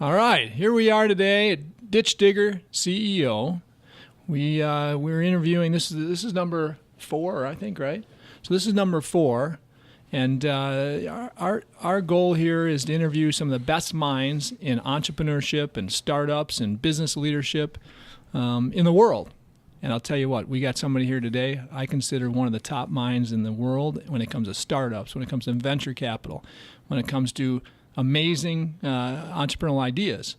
All right, here we are today at Ditch Digger CEO. We're interviewing. This is number 4, I think, right? So this is number 4, and our goal here is to interview some of the best minds in entrepreneurship and startups and business leadership in the world. And I'll tell you what, we got somebody here today I consider one of the top minds in the world when it comes to startups, when it comes to venture capital, when it comes to amazing entrepreneurial ideas.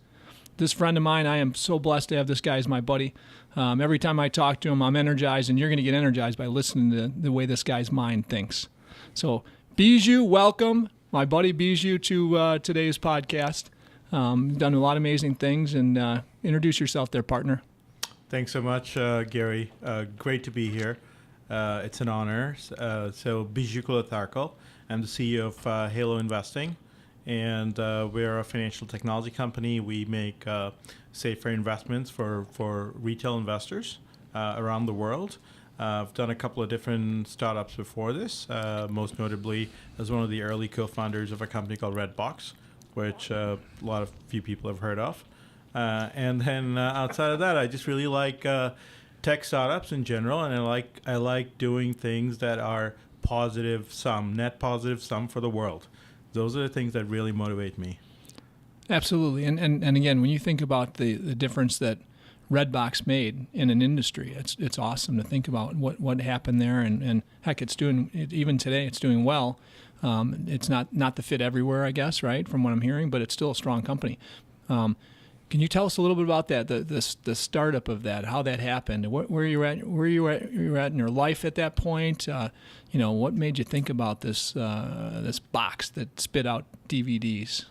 This friend of mine, I am so blessed to have this guy as my buddy. Every time I talk to him, I'm energized, and you're going to get energized by listening to the way this guy's mind thinks. So, Biju, welcome, my buddy Biju, to today's podcast. You've done a lot of amazing things, and introduce yourself there, partner. Thanks so much, Gary. Great to be here. It's an honor. So, Biju Kulathakal. I'm the CEO of Halo Investing. And we're a financial technology company. We make safer investments for retail investors around the world. I've done a couple of different startups before this, most notably as one of the early co-founders of a company called Redbox, which few people have heard of. And then outside of that, I just really like tech startups in general, and I like doing things that are net positive sum for the world. Those are the things that really motivate me. Absolutely. And again, when you think about the difference that Redbox made in an industry, it's awesome to think about what happened there. And heck, even today, it's doing well. It's not the fit everywhere, I guess, right, from what I'm hearing, but it's still a strong company. Can you tell us a little bit about that, the startup of that, how that happened, where you were at in your life at that point? What made you think about this box that spit out DVDs?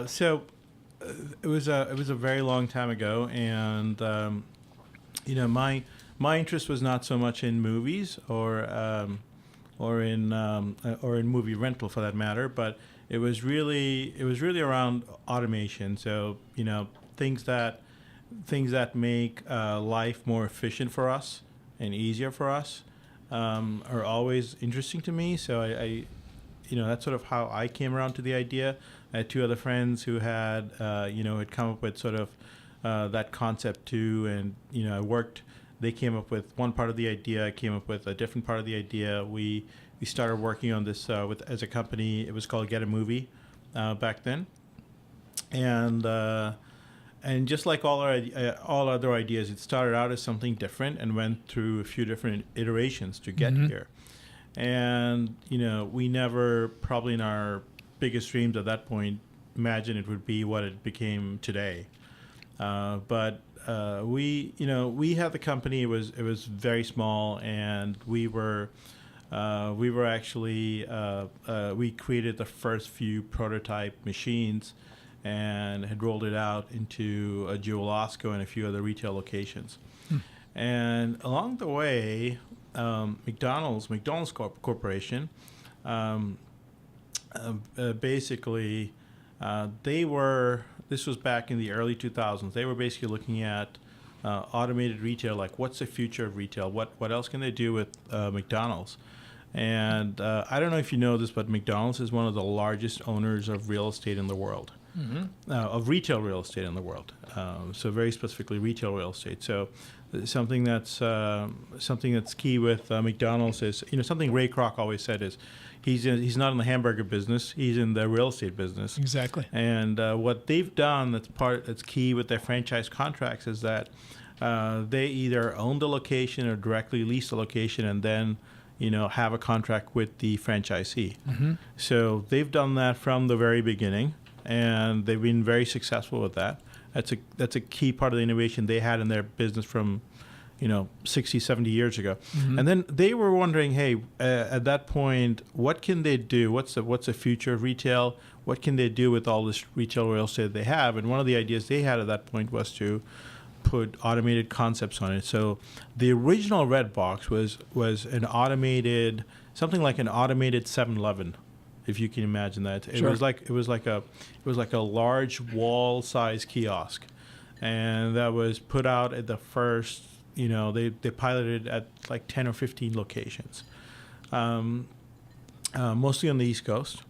So it was a very long time ago, and my interest was not so much in movies or in movie rental for that matter, but it was really around automation. So things that make life more efficient for us and easier for us are always interesting to me. So I that's sort of how I came around to the idea. I had 2 other friends who had come up with sort of that concept too, and they came up with one part of the idea. I came up with a different part of the idea. We started working on this as a company. It was called GetAMovie back then, and just like all other ideas, it started out as something different and went through a few different iterations to get here. And we never, probably in our biggest dreams at that point, imagined it would be what it became today. But we had the company. It was very small, and we were actually we created the first few prototype machines and had rolled it out into Jewel-Osco and a few other retail locations. And along the way, McDonald's Corporation, basically, this was back in the early 2000s. They were basically looking at automated retail, like what's the future of retail? What else can they do with McDonald's? And I don't know if you know this, but McDonald's is one of the largest owners of real estate in the world, of retail real estate in the world. So very specifically retail real estate. So something that's key with McDonald's is, something Ray Kroc always said is, he's not in the hamburger business, he's in the real estate business. Exactly. And what they've done that's key with their franchise contracts is that they either own the location or directly lease the location, and then have a contract with the franchisee. So they've done that from the very beginning, and they've been very successful with that. That's a key part of the innovation they had in their business from 60, 70 years ago. And then they were wondering, hey, at that point, what can they do? What's the future of retail? What can they do with all this retail real estate they have? And one of the ideas they had at that point was to put automated concepts on it. So the original Redbox was an automated, something like an automated 7-Eleven, if you can imagine that. It Sure. was like a large wall-size kiosk, and that was put out at the first. They piloted at like 10 or 15 locations, mostly on the East Coast.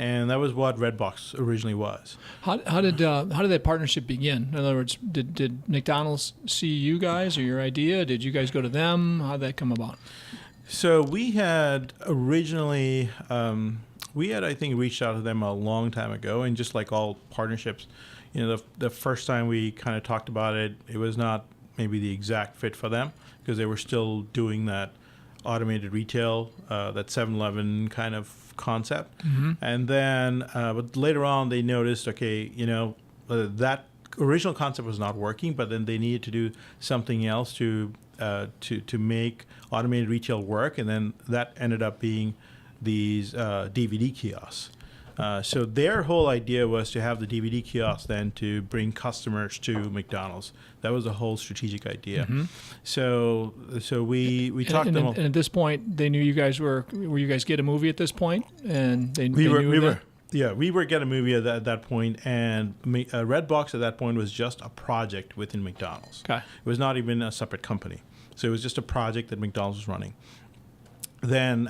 And that was what Redbox originally was. How did that partnership begin? In other words, did McDonald's see you guys or your idea? Did you guys go to them? How did that come about? So we had originally, I think, reached out to them a long time ago, and just like all partnerships, the first time we kind of talked about it, it was not maybe the exact fit for them because they were still doing that automated retail, that 7-Eleven kind of concept. Mm-hmm. And then, but later on, they noticed, okay, that original concept was not working, but then they needed to do something else to make automated retail work, and then that ended up being these DVD kiosks. So their whole idea was to have the DVD kiosks then to bring customers to McDonald's. That was the whole strategic idea. Mm-hmm. So we talked to them. And at this point, they knew you guys were you guys GetAMovie at this point, and they knew that? We were GetAMovie at that point, and Redbox at that point was just a project within McDonald's. Okay. It was not even a separate company. So it was just a project that McDonald's was running. Then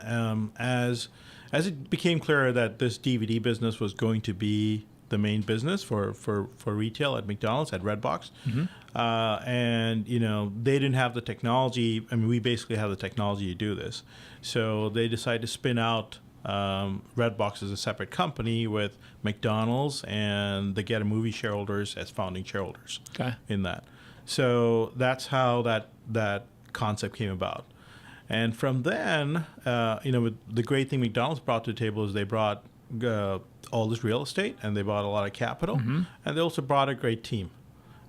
as it became clear that this DVD business was going to be the main business for retail at McDonald's, at Redbox, mm-hmm. And they didn't have the technology. I mean, we basically have the technology to do this. So they decided to spin out Redbox as a separate company with McDonald's and the GetAMovie shareholders as founding shareholders. Okay. In that. So that's how that concept came about. And from then, the great thing McDonald's brought to the table is they brought all this real estate, and they brought a lot of capital, mm-hmm. and they also brought a great team.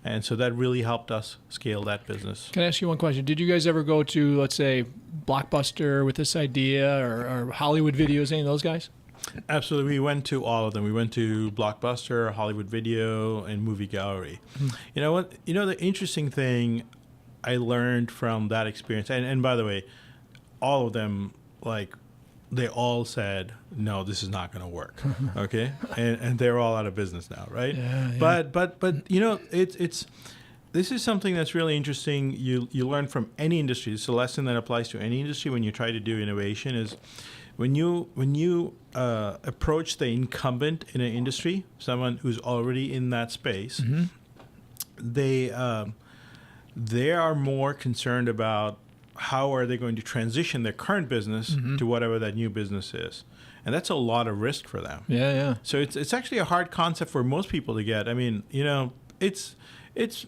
And so that really helped us scale that business. Can I ask you one question? Did you guys ever go to, let's say, Blockbuster with this idea, or Hollywood Videos, any of those guys? Absolutely. We went to all of them. We went to Blockbuster, Hollywood Video, and Movie Gallery. Mm-hmm. You know what? The interesting thing I learned from that experience, and by the way, all of them, they all said, no, this is not going to work. Okay. And they're all out of business now. Right. Yeah. But it's this is something that's really interesting. You learn from any industry. It's a lesson that applies to any industry when you try to do innovation is when you approach the incumbent in an industry, someone who's already in that space, mm-hmm. They are more concerned about how are they going to transition their current business mm-hmm. to whatever that new business is. And that's a lot of risk for them. Yeah. So it's actually a hard concept for most people to get. I mean, it's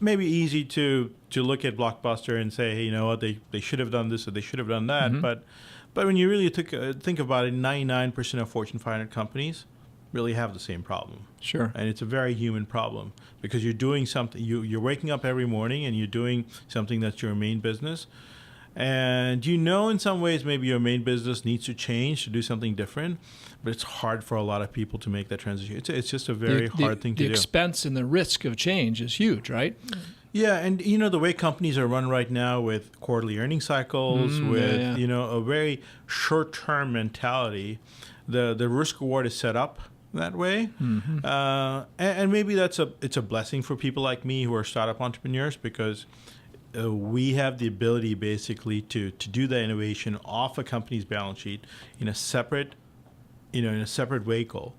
maybe easy to look at Blockbuster and say, hey, you know what, they should have done this or they should have done that. Mm-hmm. But when you really think about it, 99% of Fortune 500 companies really have the same problem. Sure. And it's a very human problem because you're doing something, you're waking up every morning and you're doing something that's your main business. And in some ways maybe your main business needs to change to do something different, but it's hard for a lot of people to make that transition. It's just a very hard thing to do. The expense and the risk of change is huge, right? Yeah, and the way companies are run right now with quarterly earning cycles, a very short-term mentality, the risk reward is set up that way. Mm-hmm. And maybe it's a blessing for people like me who are startup entrepreneurs because we have the ability basically to do the innovation off a company's balance sheet in a separate vehicle.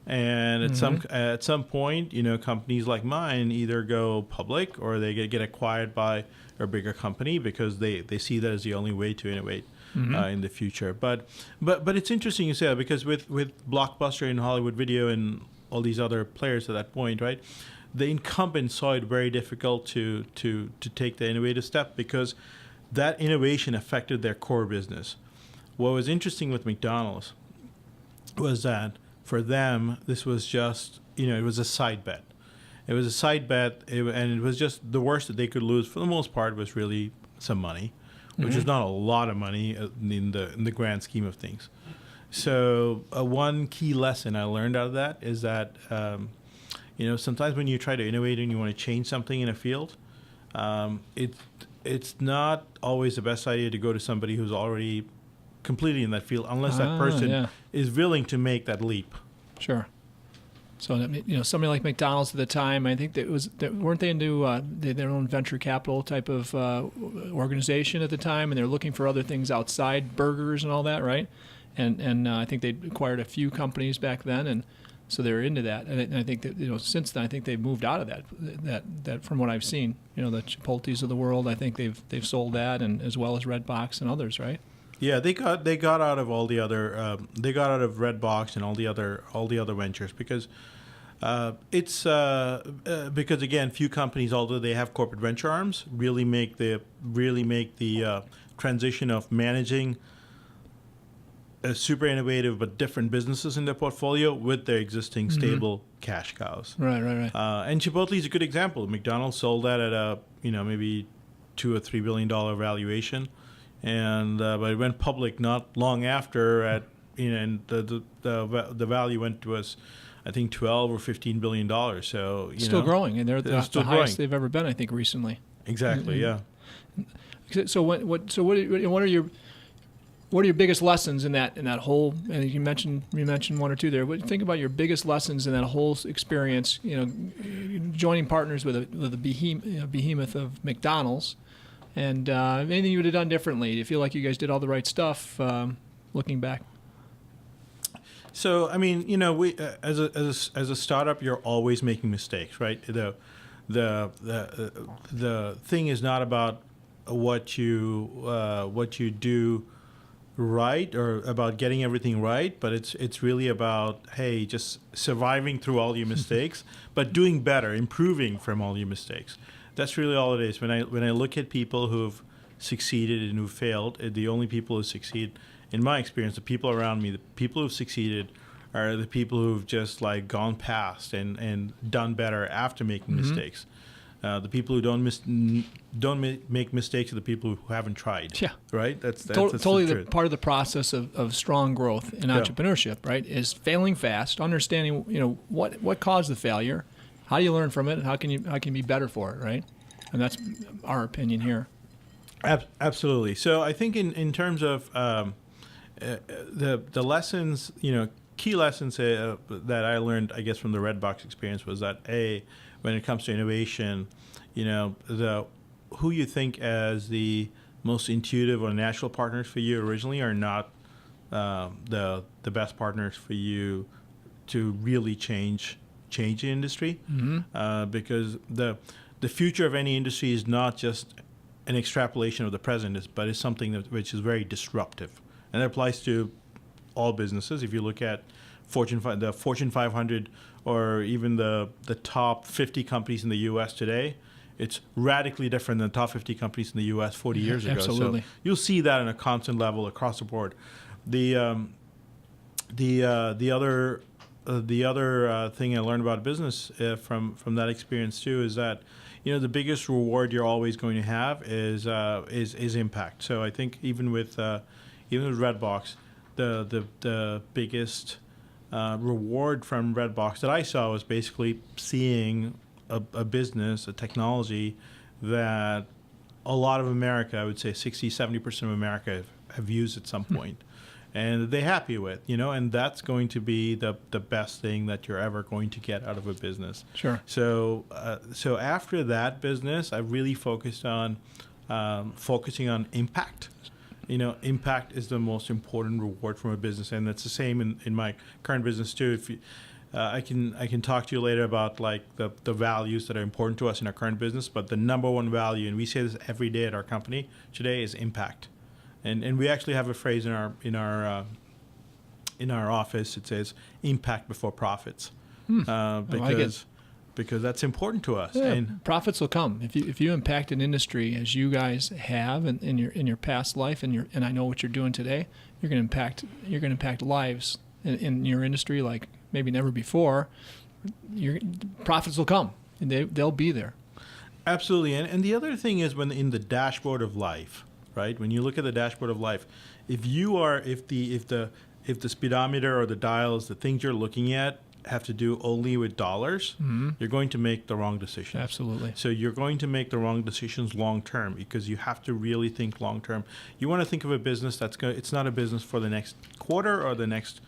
And at some point, companies like mine either go public or they get acquired by a bigger company because they see that as the only way to innovate mm-hmm. In the future. But it's interesting you say that because with Blockbuster and Hollywood Video and all these other players at that point, right? The incumbents saw it very difficult to take the innovative step because that innovation affected their core business. What was interesting with McDonald's was that for them, this was just, it was a side bet. It was a side bet, and it was just the worst that they could lose for the most part was really some money, which mm-hmm. is not a lot of money in the grand scheme of things. So one key lesson I learned out of that is that sometimes when you try to innovate and you want to change something in a field, it's not always the best idea to go to somebody who's already completely in that field unless that person is willing to make that leap. Sure. So somebody like McDonald's at the time, I think weren't they into their own venture capital type of organization at the time, and they're looking for other things outside burgers and all that, right? and I think they acquired a few companies back then, and so they're into that. And I think that since then, I think they've moved out of that from what I've seen. The Chipotles of the world, I think they've sold that, and as well as Redbox and others, right? Yeah, they got out of all the other they got out of Redbox and all the other ventures because it's because again, few companies, although they have corporate venture arms, really make the transition of managing super innovative but different businesses in their portfolio with their existing stable cash cows. Right. And Chipotle is a good example. McDonald's sold that at a maybe $2 or $3 billion valuation, and but it went public not long after at and the value went to us, I think $12 or $15 billion. So still growing, and they're the still highest growing. they've ever been, I think, recently. Exactly. Yeah. So what are your biggest lessons in that whole? And you mentioned one or two there. What do you think about your biggest lessons in that whole experience? Joining partners with a behemoth of McDonald's, and anything you would have done differently? Do you feel like you guys did all the right stuff looking back? So I mean, we as a startup, you're always making mistakes, right? The thing is not about what you do right or about getting everything right, but it's really about, hey, just surviving through all your mistakes, but doing better, improving from all your mistakes. That's really all it is. When I look at people who've succeeded and who failed, the only people who succeed, in my experience, the people around me, the people who've succeeded are the people who've just like gone past and done better after making mistakes. The people who don't make mistakes are the people who haven't tried. Yeah, right. That's totally the part of the process of strong growth in entrepreneurship. Right, is failing fast, understanding what caused the failure, how do you learn from it, and how can you be better for it. Right, and that's our opinion here. Absolutely. So I think in terms of the lessons, key lessons that I learned, I guess, from the Redbox experience was that when it comes to innovation, who you think as the most intuitive or natural partners for you originally are not the best partners for you to really change the industry, because the future of any industry is not just an extrapolation of the present, but it's something which is very disruptive, and that applies to all businesses. If you look at the Fortune 500 or even the top 50 companies in the U.S. today, it's radically different than the top 50 companies in the U.S. 40 years ago. Absolutely. So you'll see that on a constant level across the board. The other thing I learned about business from that experience too is that the biggest reward you're always going to have is impact. So I think even with Redbox, the biggest reward from Redbox that I saw was basically seeing a business, a technology that a lot of America, I would say 60-70% of America have used at some point, and they're happy with, and that's going to be the best thing that you're ever going to get out of a business. Sure. So after that business, I really focusing on impact. Impact is the most important reward from a business, and that's the same in my current business too. If you, I can talk to you later about like the values that are important to us in our current business, but the number one value, and we say this every day at our company today, is impact. And we actually have a phrase in our office. It says impact before profits, because that's important to us. Yeah, and profits will come if you impact an industry as you guys have in your past life, and I know what you're doing today. You're going to impact lives in your industry like maybe never before. Your profits will come, and they'll be there. Absolutely. And the other thing is, when in the dashboard of life, right? When you look at the dashboard of life, if the speedometer or the dials, the things you're looking at, have to do only with dollars, you're going to make the wrong decisions. Absolutely. So you're going to make the wrong decisions long term, because you have to really think long term. You want to think of a business it's not a business for the next quarter or the next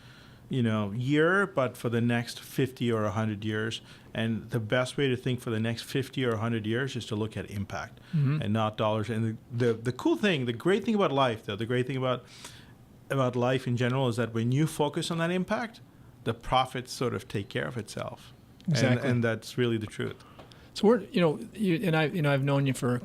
year, but for the next 50 or 100 years. And the best way to think for the next 50 or 100 years is to look at impact and not dollars. And the great thing about life, though, the great thing about about life in general is that when you focus on that impact, the profits sort of take care of itself. Exactly. And that's really the truth. So we're, I've known you for,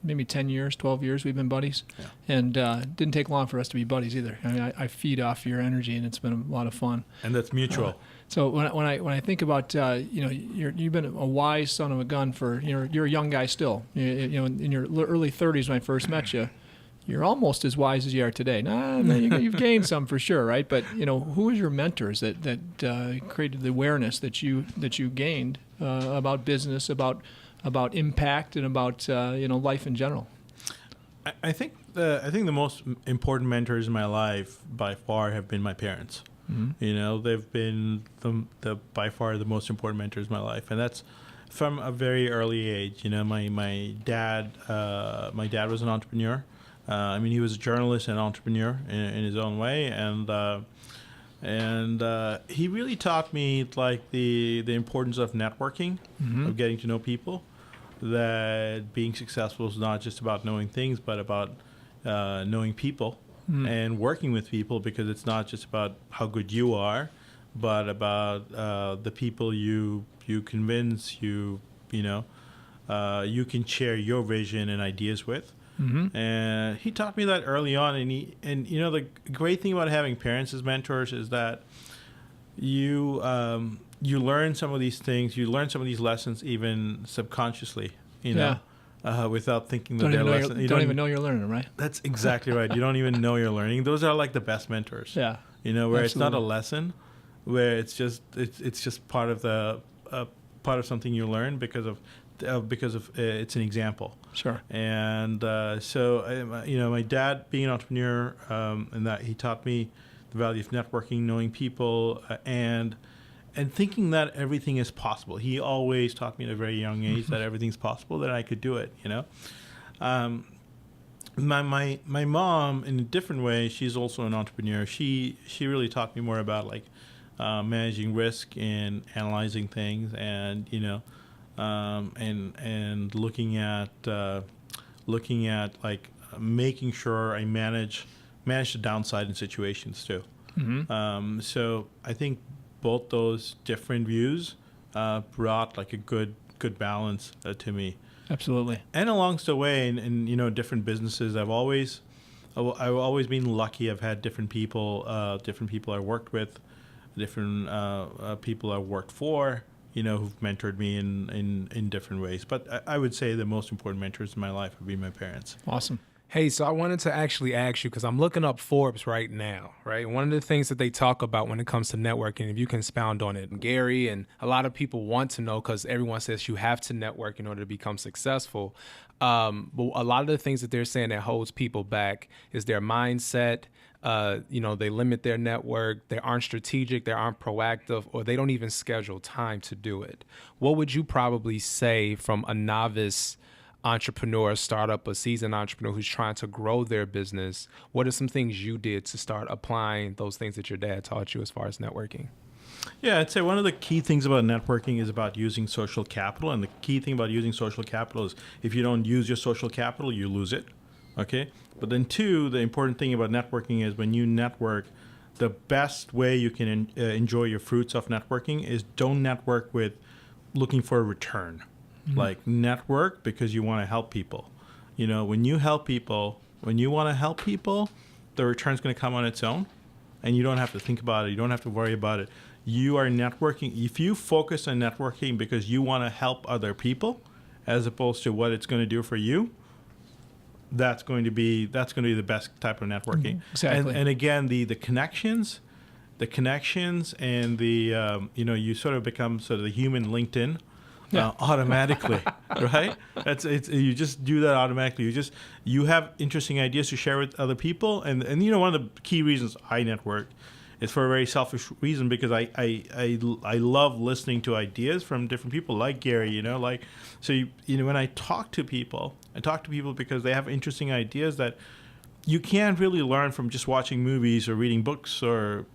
maybe 10 years, 12 years. We've been buddies. Yeah. And didn't take long for us to be buddies either. I mean, I feed off your energy, and it's been a lot of fun. And that's mutual. So when I think about, you've been a wise son of a gun for, you're a young guy still. In your early 30s when I first met you, you're almost as wise as you are today. You've gained some for sure, right? But who was your mentors that created the awareness that you gained about business, about impact, and about life in general? I think the most important mentors in my life by far have been my parents. Mm-hmm. They've been the by far the most important mentors in my life, and that's from a very early age. My dad was an entrepreneur. He was a journalist and entrepreneur in his own way, and he really taught me like the importance of networking, mm-hmm. of getting to know people. That being successful is not just about knowing things, but about knowing people and working with people, because it's not just about how good you are, but about the people you convince you can share your vision and ideas with. Mm-hmm. And he taught me that early on. And the great thing about having parents as mentors is that you learn some of these things, you learn some of these lessons even subconsciously, without thinking that they're lessons. You don't even know you're learning them, right? That's exactly right. You don't even know you're learning. Those are like the best mentors. Yeah. Where Absolutely. It's not a lesson, where it's just part of something you learn because of it's an example. Sure. And so my dad being an entrepreneur, and that he taught me the value of networking, knowing people, and thinking that everything is possible. He always taught me at a very young age that everything's possible, that I could do it. My mom, in a different way, she's also an entrepreneur. She really taught me more about like managing risk and analyzing things, and and looking at like making sure I manage the downside in situations too. Mm-hmm. So I think both those different views brought like a good balance to me. Absolutely. And along the way, in different businesses, I've always been lucky. I've had different people I worked with, different people I worked for, who've mentored me in different ways. But I would say the most important mentors in my life would be my parents. Awesome. Hey, so I wanted to actually ask you, because I'm looking up Forbes right now, right? One of the things that they talk about when it comes to networking, if you can expound on it, Gary, and a lot of people want to know, because everyone says you have to network in order to become successful. But a lot of the things that they're saying that holds people back is their mindset. They limit their network, they aren't strategic, they aren't proactive, or they don't even schedule time to do it. What would you probably say from a novice entrepreneur, startup, a seasoned entrepreneur who's trying to grow their business? What are some things you did to start applying those things that your dad taught you as far as networking? Yeah, I'd say one of the key things about networking is about using social capital. And the key thing about using social capital is if you don't use your social capital, you lose it. Okay? But then two, the important thing about networking is when you network, the best way you can enjoy your fruits of networking is don't network with looking for a return. Mm-hmm. Like network because you want to help people. When you help people, when you want to help people, the return's going to come on its own, and you don't have to think about it. You don't have to worry about it. You are networking. If you focus on networking because you want to help other people, as opposed to what it's going to do for you, that's going to be the best type of networking. Mm-hmm. Exactly. And again, the connections, and the you sort of become sort of the human LinkedIn. Yeah. Automatically, right? You just do that automatically. You have interesting ideas to share with other people, and one of the key reasons I network is for a very selfish reason, because I love listening to ideas from different people, like Gary. When I talk to people, because they have interesting ideas that you can't really learn from just watching movies or reading books or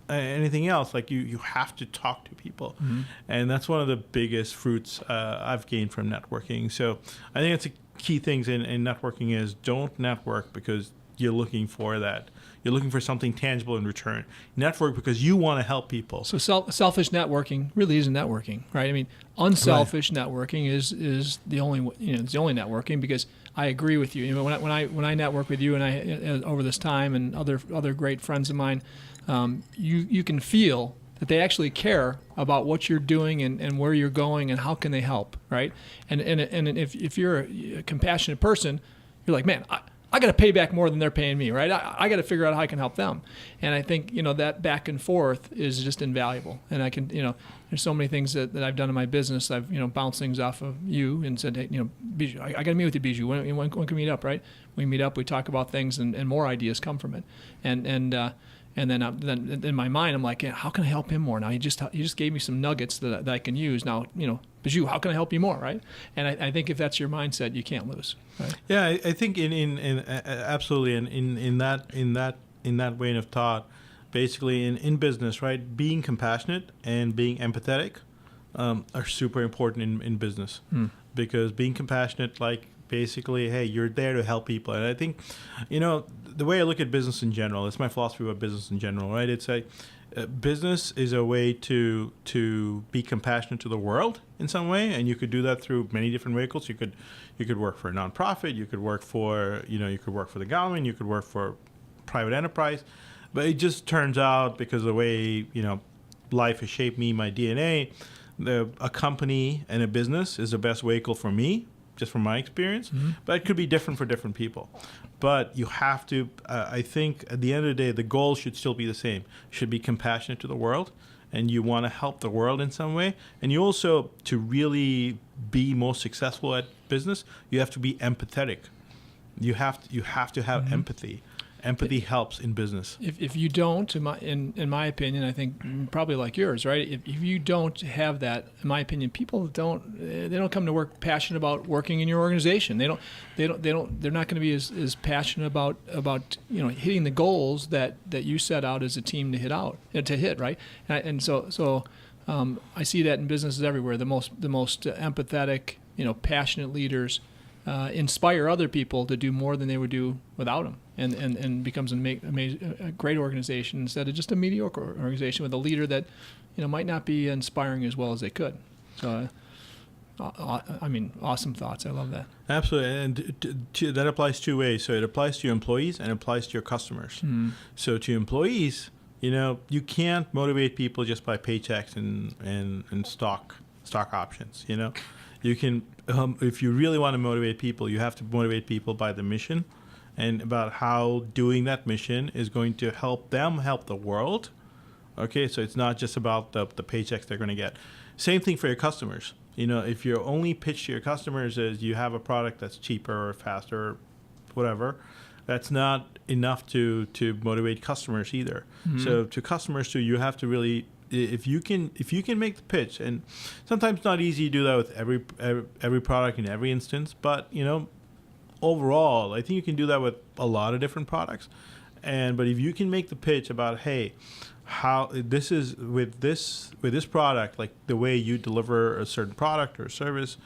anything else. Like you have to talk to people. Mm-hmm. And that's one of the biggest fruits I've gained from networking. So I think it's a key things in networking is don't network because you're looking for that. You're looking for something tangible in return. Network because you want to help people. So selfish networking really isn't networking, right? I mean, unselfish networking is the only it's the only networking, because I agree with you. You know, when I network with you and I over this time and other great friends of mine, you can feel that they actually care about what you're doing and where you're going and how can they help, right? And if you're a compassionate person, you're like, man, I got to pay back more than they're paying me, right? I got to figure out how I can help them. And I think, that back and forth is just invaluable. And I can, there's so many things that I've done in my business. I've, bounced things off of you and said, hey, Biju, I got to meet with you, Biju. When can we meet up, right? We meet up, we talk about things, and more ideas come from it. And then in my mind, I'm like, yeah, how can I help him more? Now, you just gave me some nuggets that I can use. Now, Biju, how can I help you more, right? And I think if that's your mindset, you can't lose. Right? Yeah, I think in absolutely, and in that vein of thought, basically in business, right? Being compassionate and being empathetic are super important in business, because being compassionate, like, basically, hey, you're there to help people. And I think, the way I look at business in general, it's my philosophy about business in general, right? It's business is a way to be compassionate to the world in some way, and you could do that through many different vehicles. You could work for a nonprofit, you could work for the government, you could work for private enterprise. But it just turns out, because of the way life has shaped me, my DNA, a company and a business is the best vehicle for me, just from my experience, but it could be different for different people. But you have to, I think at the end of the day, the goal should still be the same. You should be compassionate to the world, and you want to help the world in some way. And you also, to really be most successful at business, you have to be empathetic. You have to have empathy. Empathy helps in business. If you don't, in my opinion, I think probably like yours, right? If you don't have that, in my opinion, people don't come to work passionate about working in your organization. They're not going to be as passionate about hitting the goals that you set out as a team to hit, right? And so I see that in businesses everywhere. The most empathetic, passionate leaders inspire other people to do more than they would do without them, and becomes a great organization instead of just a mediocre organization with a leader that might not be inspiring as well as they could. So, awesome thoughts. I love that. Absolutely, and that applies two ways. So it applies to your employees and it applies to your customers. So to employees, you can't motivate people just by paychecks and stock options. You can, if you really want to motivate people, you have to motivate people by the mission and about how doing that mission is going to help them help the world. Okay, so it's not just about the paychecks they're going to get. Same thing for your customers. If your only pitch to your customers is you have a product that's cheaper or faster or whatever, that's not enough to motivate customers either. So to customers too, you have to really, if you can make the pitch, and sometimes it's not easy to do that with every product in every instance, but overall, I think you can do that with a lot of different products. But if you can make the pitch about, hey, how this is with this product, like the way you deliver a certain product or service,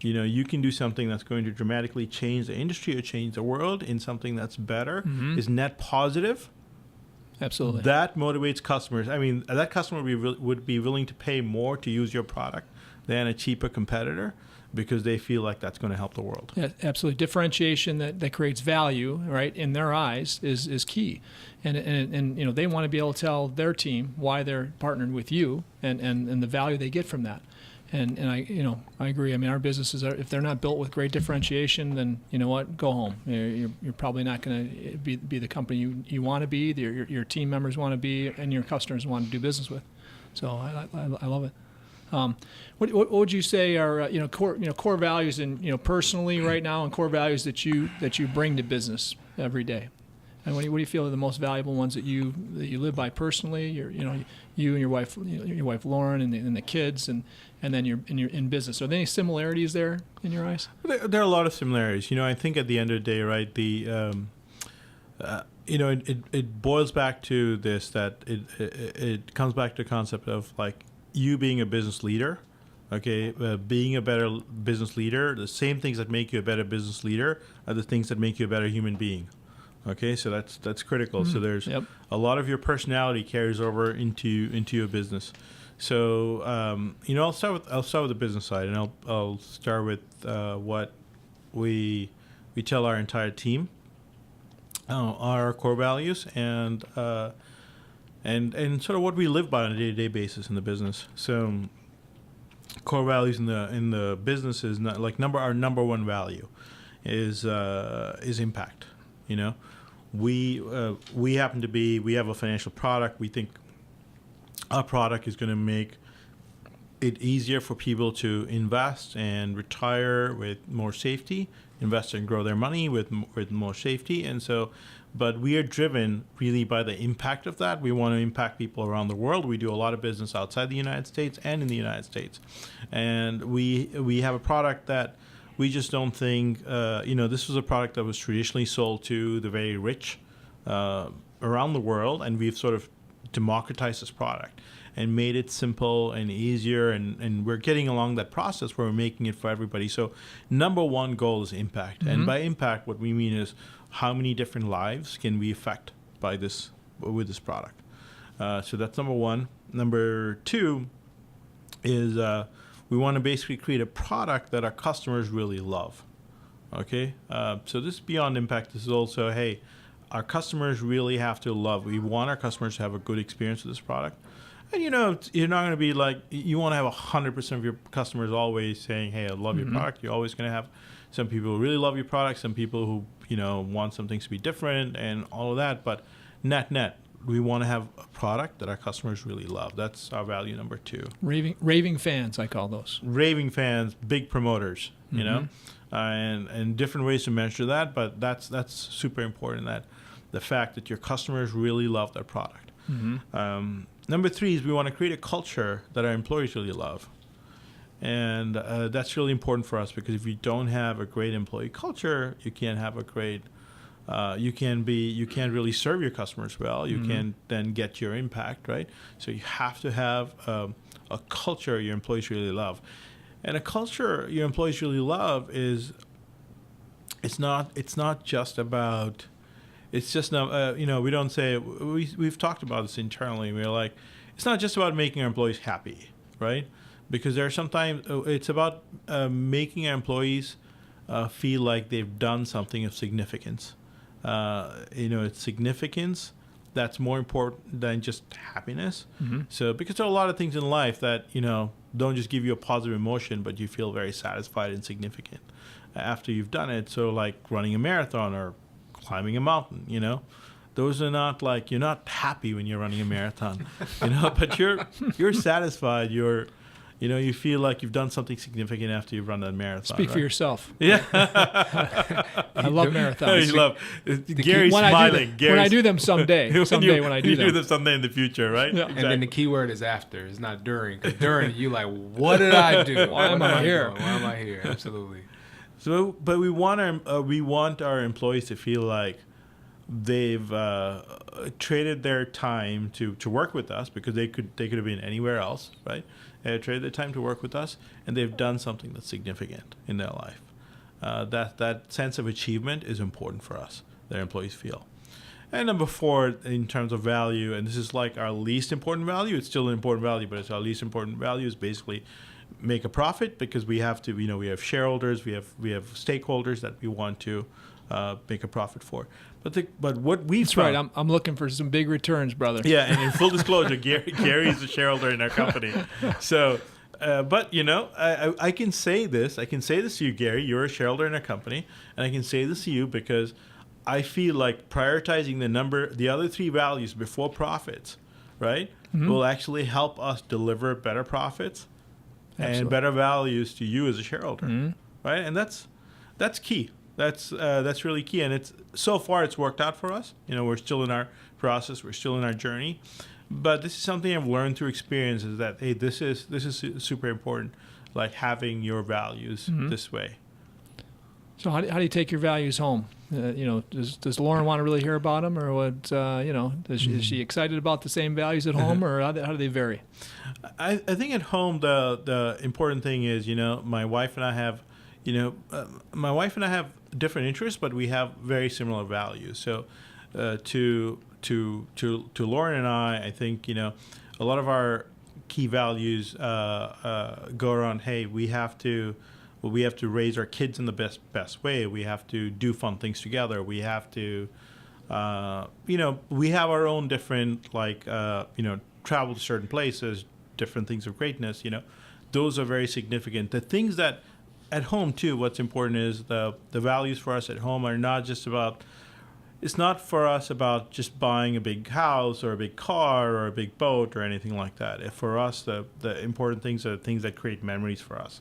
you can do something that's going to dramatically change the industry or change the world in something that's better, is net positive. Absolutely. That motivates customers. I mean, that customer would be willing to pay more to use your product than a cheaper competitor, because they feel like that's going to help the world. Yeah, absolutely. Differentiation that creates value, right, in their eyes is key. And they want to be able to tell their team why they're partnered with you and the value they get from that. And I agree. I mean, our businesses if they're not built with great differentiation, then you know what, go home. You're probably not going to be the company you want to be, your team members want to be, and your customers want to do business with. So I love it. What would you say are core values and personally right now, and core values that you bring to business every day? And what do you feel are the most valuable ones that you live by personally? You and your wife Lauren and the kids, and then you're in business. Are there any similarities there in your eyes? There are a lot of similarities. I think at the end of the day, right, it boils back to this, that it comes back to the concept of like you being a business leader. Okay, being a better business leader, the same things that make you a better business leader are the things that make you a better human being. Okay, so that's critical. So there's Yep. a lot of your personality carries over into your business. So I'll start with the business side, and I'll start with what we tell our entire team, our core values, and sort of what we live by on a day-to-day basis in the business. So core values in the business is not like our number one value is impact. We happen to we have a financial product. We think our product is going to make it easier for people to invest and retire with more safety, invest and grow their money with more safety. And so, but we are driven really by the impact of that. We want to impact people around the world. We do a lot of business outside the United States and in the United States. And we have a product that we just don't think, this was a product that was traditionally sold to the very rich around the world, and we've sort of democratized this product and made it simple and easier, and we're getting along that process where we're making it for everybody. So number one goal is impact. And by impact, what we mean is how many different lives can we affect with this product. So that's number one. Number two is we want to basically create a product that our customers really love. Okay? So this is beyond impact. This is also, hey, our customers really have to love. We want our customers to have a good experience with this product. And you're not going to be like, you want to have 100% of your customers always saying, hey, I love your product. You're always going to have some people who really love your product, some people who, want some things to be different and all of that. But net, we want to have a product that our customers really love. That's our value number two. Raving fans, I call those. Raving fans, big promoters, and different ways to measure that. But that's super important, that the fact that your customers really love their product. Number three is we want to create a culture that our employees really love. And that's really important for us, because if you don't have a great employee culture, you can't have a great you can't really serve your customers well. You can't then get your impact, right? So you have to have a culture your employees really love. And a culture your employees really love is, it's not just about, it's just not, we don't say, we've talked about this internally. We're like, it's not just about making our employees happy, right? Because there are sometimes, it's about making our employees feel like they've done something of significance. It's significance that's more important than just happiness. So, because there are a lot of things in life that, don't just give you a positive emotion, but you feel very satisfied and significant after you've done it. So like running a marathon or climbing a mountain, those are not like, you're not happy when you're running a marathon, but you're satisfied. You feel like you've done something significant after you've run that marathon. Speak for right? yourself. Yeah. I love marathons. You love Gary's smiling. When I do them someday. When I do them. You do them someday in the future, right? Yeah. Exactly. And then the key word is after. It's not during. Because during, you like, what did I do? Why am I here? Why am I here? Absolutely. So, but we want our employees to feel like they've traded their time to work with us, because they could have been anywhere else, right? They traded their time to work with us, and they've done something that's significant in their life. That sense of achievement is important for us, that our employees feel. And number four, in terms of value, and this is like our least important value. It's still an important value, but it's our least important value, is basically make a profit, because we have to. We have shareholders, we have stakeholders that we want to make a profit for. But what we've That's right. I'm looking for some big returns, brother. Yeah, and in full disclosure, Gary is a shareholder in our company. So, but I can say this. I can say this to you, Gary. You're a shareholder in our company, and I can say this to you because I feel like prioritizing the other three values before profits, right, will actually help us deliver better profits and better values to you as a shareholder, right? And that's key. That's really key, and so far it's worked out for us. We're still in our process, we're still in our journey, but this is something I've learned through experience, is that, hey, this is super important, like having your values this way. So how do you take your values home? Does Lauren want to really hear about them, or what? Is she excited about the same values at home, or how do they vary? I think at home the important thing is, my wife and I have different interests, but we have very similar values. So to Lauren and I think, a lot of our key values go around, hey, we have to raise our kids in the best way. We have to do fun things together. We have to, we have our own different, travel to certain places, different things of greatness, those are very significant. The things that at home too, what's important is the values for us at home are not just about, it's not for us about just buying a big house or a big car or a big boat or anything like that. For us, the important things are things that create memories for us.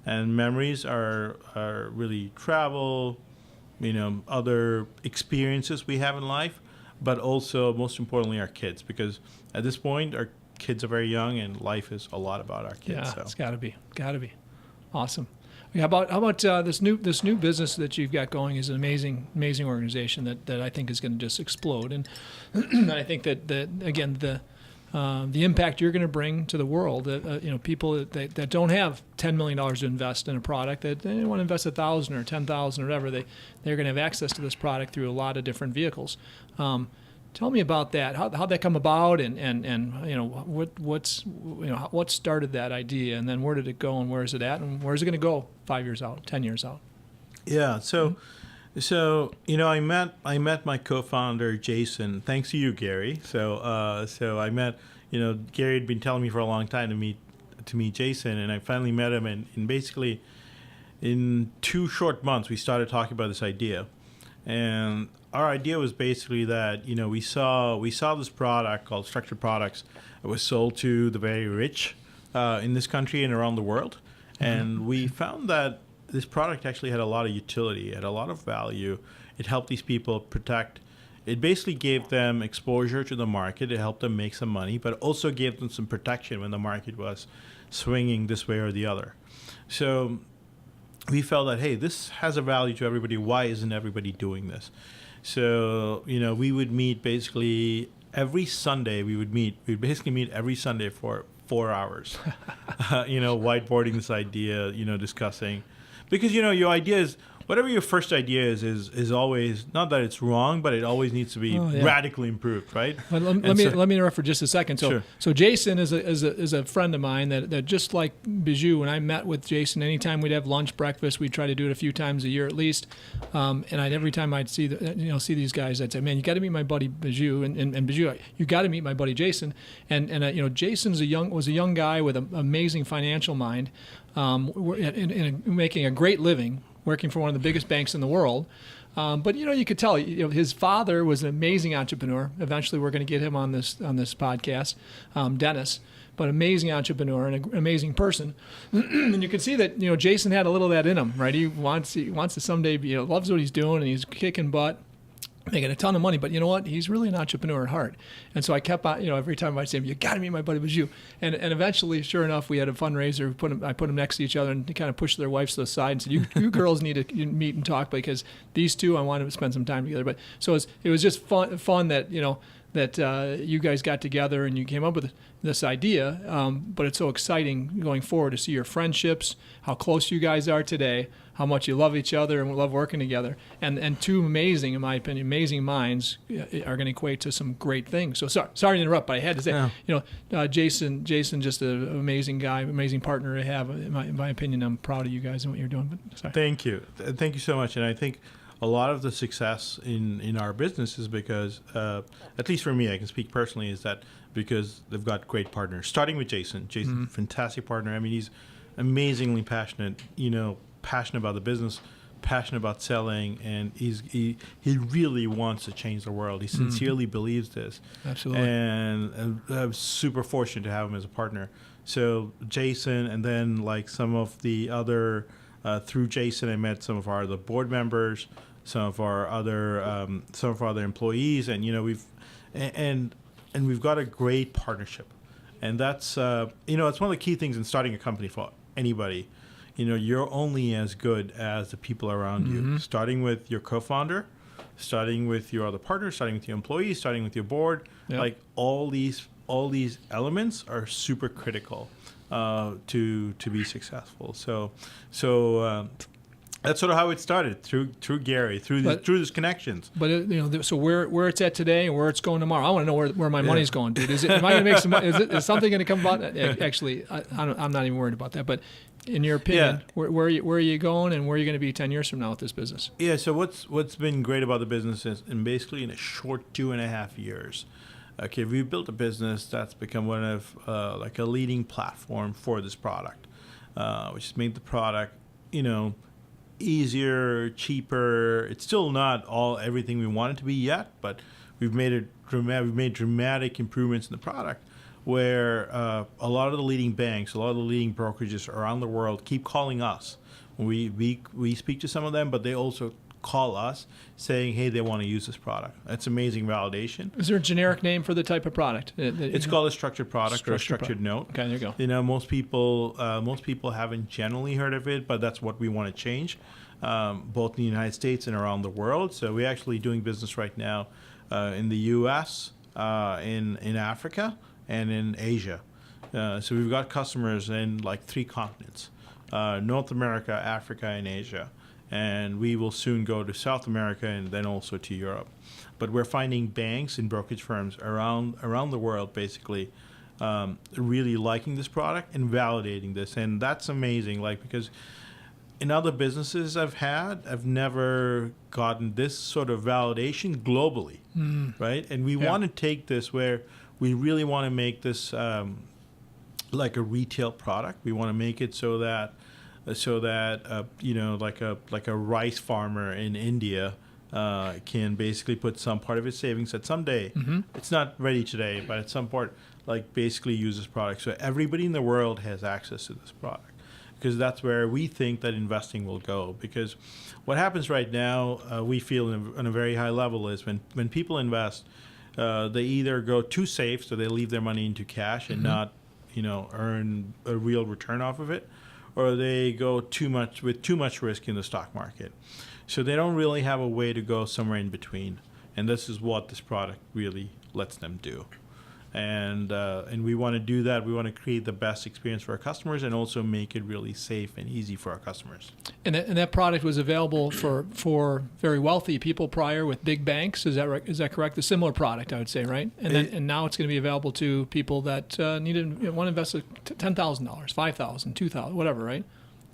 And memories are really travel, other experiences we have in life, but also most importantly our kids, because at this point our kids are very young and life is a lot about our kids. Yeah, it's got to be awesome. How about this new business that you've got going is an amazing organization that I think is going to just explode, and I think that again the impact you're going to bring to the world, people that don't have $10 million to invest in a product, that they want to invest $1,000 or $10,000 or whatever, they're going to have access to this product through a lot of different vehicles. Tell me about that. How'd that come about, and what started that idea, and then where did it go, and where is it at, and where is it going to go 5 years out, 10 years out? Yeah. So I met my co-founder Jason, thanks to you, Gary. So I met, Gary had been telling me for a long time to meet Jason, and I finally met him, and basically in 2 short months we started talking about this idea. And our idea was basically that, we saw this product called structured products. It was sold to the very rich in this country and around the world. Mm-hmm. And we found that this product actually had a lot of utility, it had a lot of value. It helped these people protect. It basically gave them exposure to the market. It helped them make some money, but also gave them some protection when the market was swinging this way or the other. So we felt that, hey, this has a value to everybody. Why isn't everybody doing this? So, we would meet basically every Sunday. We'd basically meet every Sunday for 4 hours, whiteboarding this idea, discussing. Because, your idea is, whatever your first idea is always, not that it's wrong, but it always needs to be radically improved, right? Well, let me interrupt for just a second. So, Sure. So Jason is a friend of mine that just like Biju, when I met with Jason, anytime we'd have lunch, breakfast, we'd try to do it a few times a year at least. And every time I'd see these guys, I'd say, man, you got to meet my buddy Biju, and Biju, you got to meet my buddy Jason. And Jason's was a young guy with an amazing financial mind, making a great living, working for one of the biggest banks in the world. But you could tell his father was an amazing entrepreneur. Eventually we're going to get him on this podcast, Dennis, but amazing entrepreneur and an amazing person. And you can see that Jason had a little of that in him, right? He wants to someday be, loves what he's doing, and he's kicking butt, making a ton of money, but you know what? He's really an entrepreneur at heart. And so I kept on, every time I'd say, you got to meet my buddy Biju. And eventually, sure enough, we had a fundraiser. I put them next to each other and kind of pushed their wives to the side and said, you girls need to meet and talk, because these two, I wanted to spend some time together. But so it was just fun that, that you guys got together and you came up with this idea. But it's so exciting going forward to see your friendships, how close you guys are today, how much you love each other and love working together. And two amazing, in my opinion, amazing minds are going to equate to some great things. So sorry to interrupt, but I had to say, Jason, just an amazing guy, amazing partner to have. In my opinion, I'm proud of you guys and what you're doing. But sorry. Thank you so much. And I think a lot of the success in our business is because, at least for me, I can speak personally, is that because they've got great partners. Starting with Jason. Jason's a fantastic partner. I mean, he's amazingly passionate, passionate about the business, passionate about selling, and he really wants to change the world. He sincerely believes this. Absolutely. And I'm super fortunate to have him as a partner. So Jason, and then like some of the other, through Jason, I met some of our other board members, some of our other employees, and we've got a great partnership. And that's it's one of the key things in starting a company for anybody. You're only as good as the people around you, starting with your co-founder, starting with your other partners, starting with your employees, starting with your board. Yep. Like all these elements are super critical to be successful. So That's sort of how it started, through Gary, through these connections. But so where it's at today and where it's going tomorrow, I want to know where my money's going, dude. Am I going to make some money? Is something going to come about? Actually, I'm not even worried about that. But in your opinion, where are you going, and where are you going to be 10 years from now with this business? Yeah. So what's been great about the business is, and basically in a short 2.5 years, okay, we've built a business that's become one of like a leading platform for this product, which has made the product, easier, cheaper. It's still not everything we want it to be yet, but we've made dramatic improvements in the product, where a lot of the leading banks, a lot of the leading brokerages around the world keep calling us. We speak to some of them, but they also call us saying, hey, they want to use this product. That's amazing validation. Is there a generic name for the type of product? It's called a structured product or a structured note. Okay, there you go. Most people haven't generally heard of it, but that's what we want to change, both in the United States and around the world. So we're actually doing business right now in the U.S., in Africa, and in Asia. So we've got customers in like 3 continents, North America, Africa, and Asia. And we will soon go to South America and then also to Europe. But we're finding banks and brokerage firms around the world basically really liking this product and validating this. And that's amazing, because in other businesses I've never gotten this sort of validation globally, right? And we want to take this where we really want to make this like a retail product. We want to make it so that like a rice farmer in India can basically put some part of his savings that someday, it's not ready today, but at some point, basically use this product. So everybody in the world has access to this product, because that's where we think that investing will go. Because what happens right now, we feel on a very high level, is when people invest, they either go too safe, so they leave their money into cash and not, earn a real return off of it, or they go too much risk in the stock market. So they don't really have a way to go somewhere in between. And this is what this product really lets them do. And we want to do that. We want to create the best experience for our customers and also make it really safe and easy for our customers. And that product was available for very wealthy people prior with big banks. Is that right? Is that correct? A similar product, I would say, right? And now it's going to be available to people that want to invest $10,000, $5,000, $2,000, whatever, right?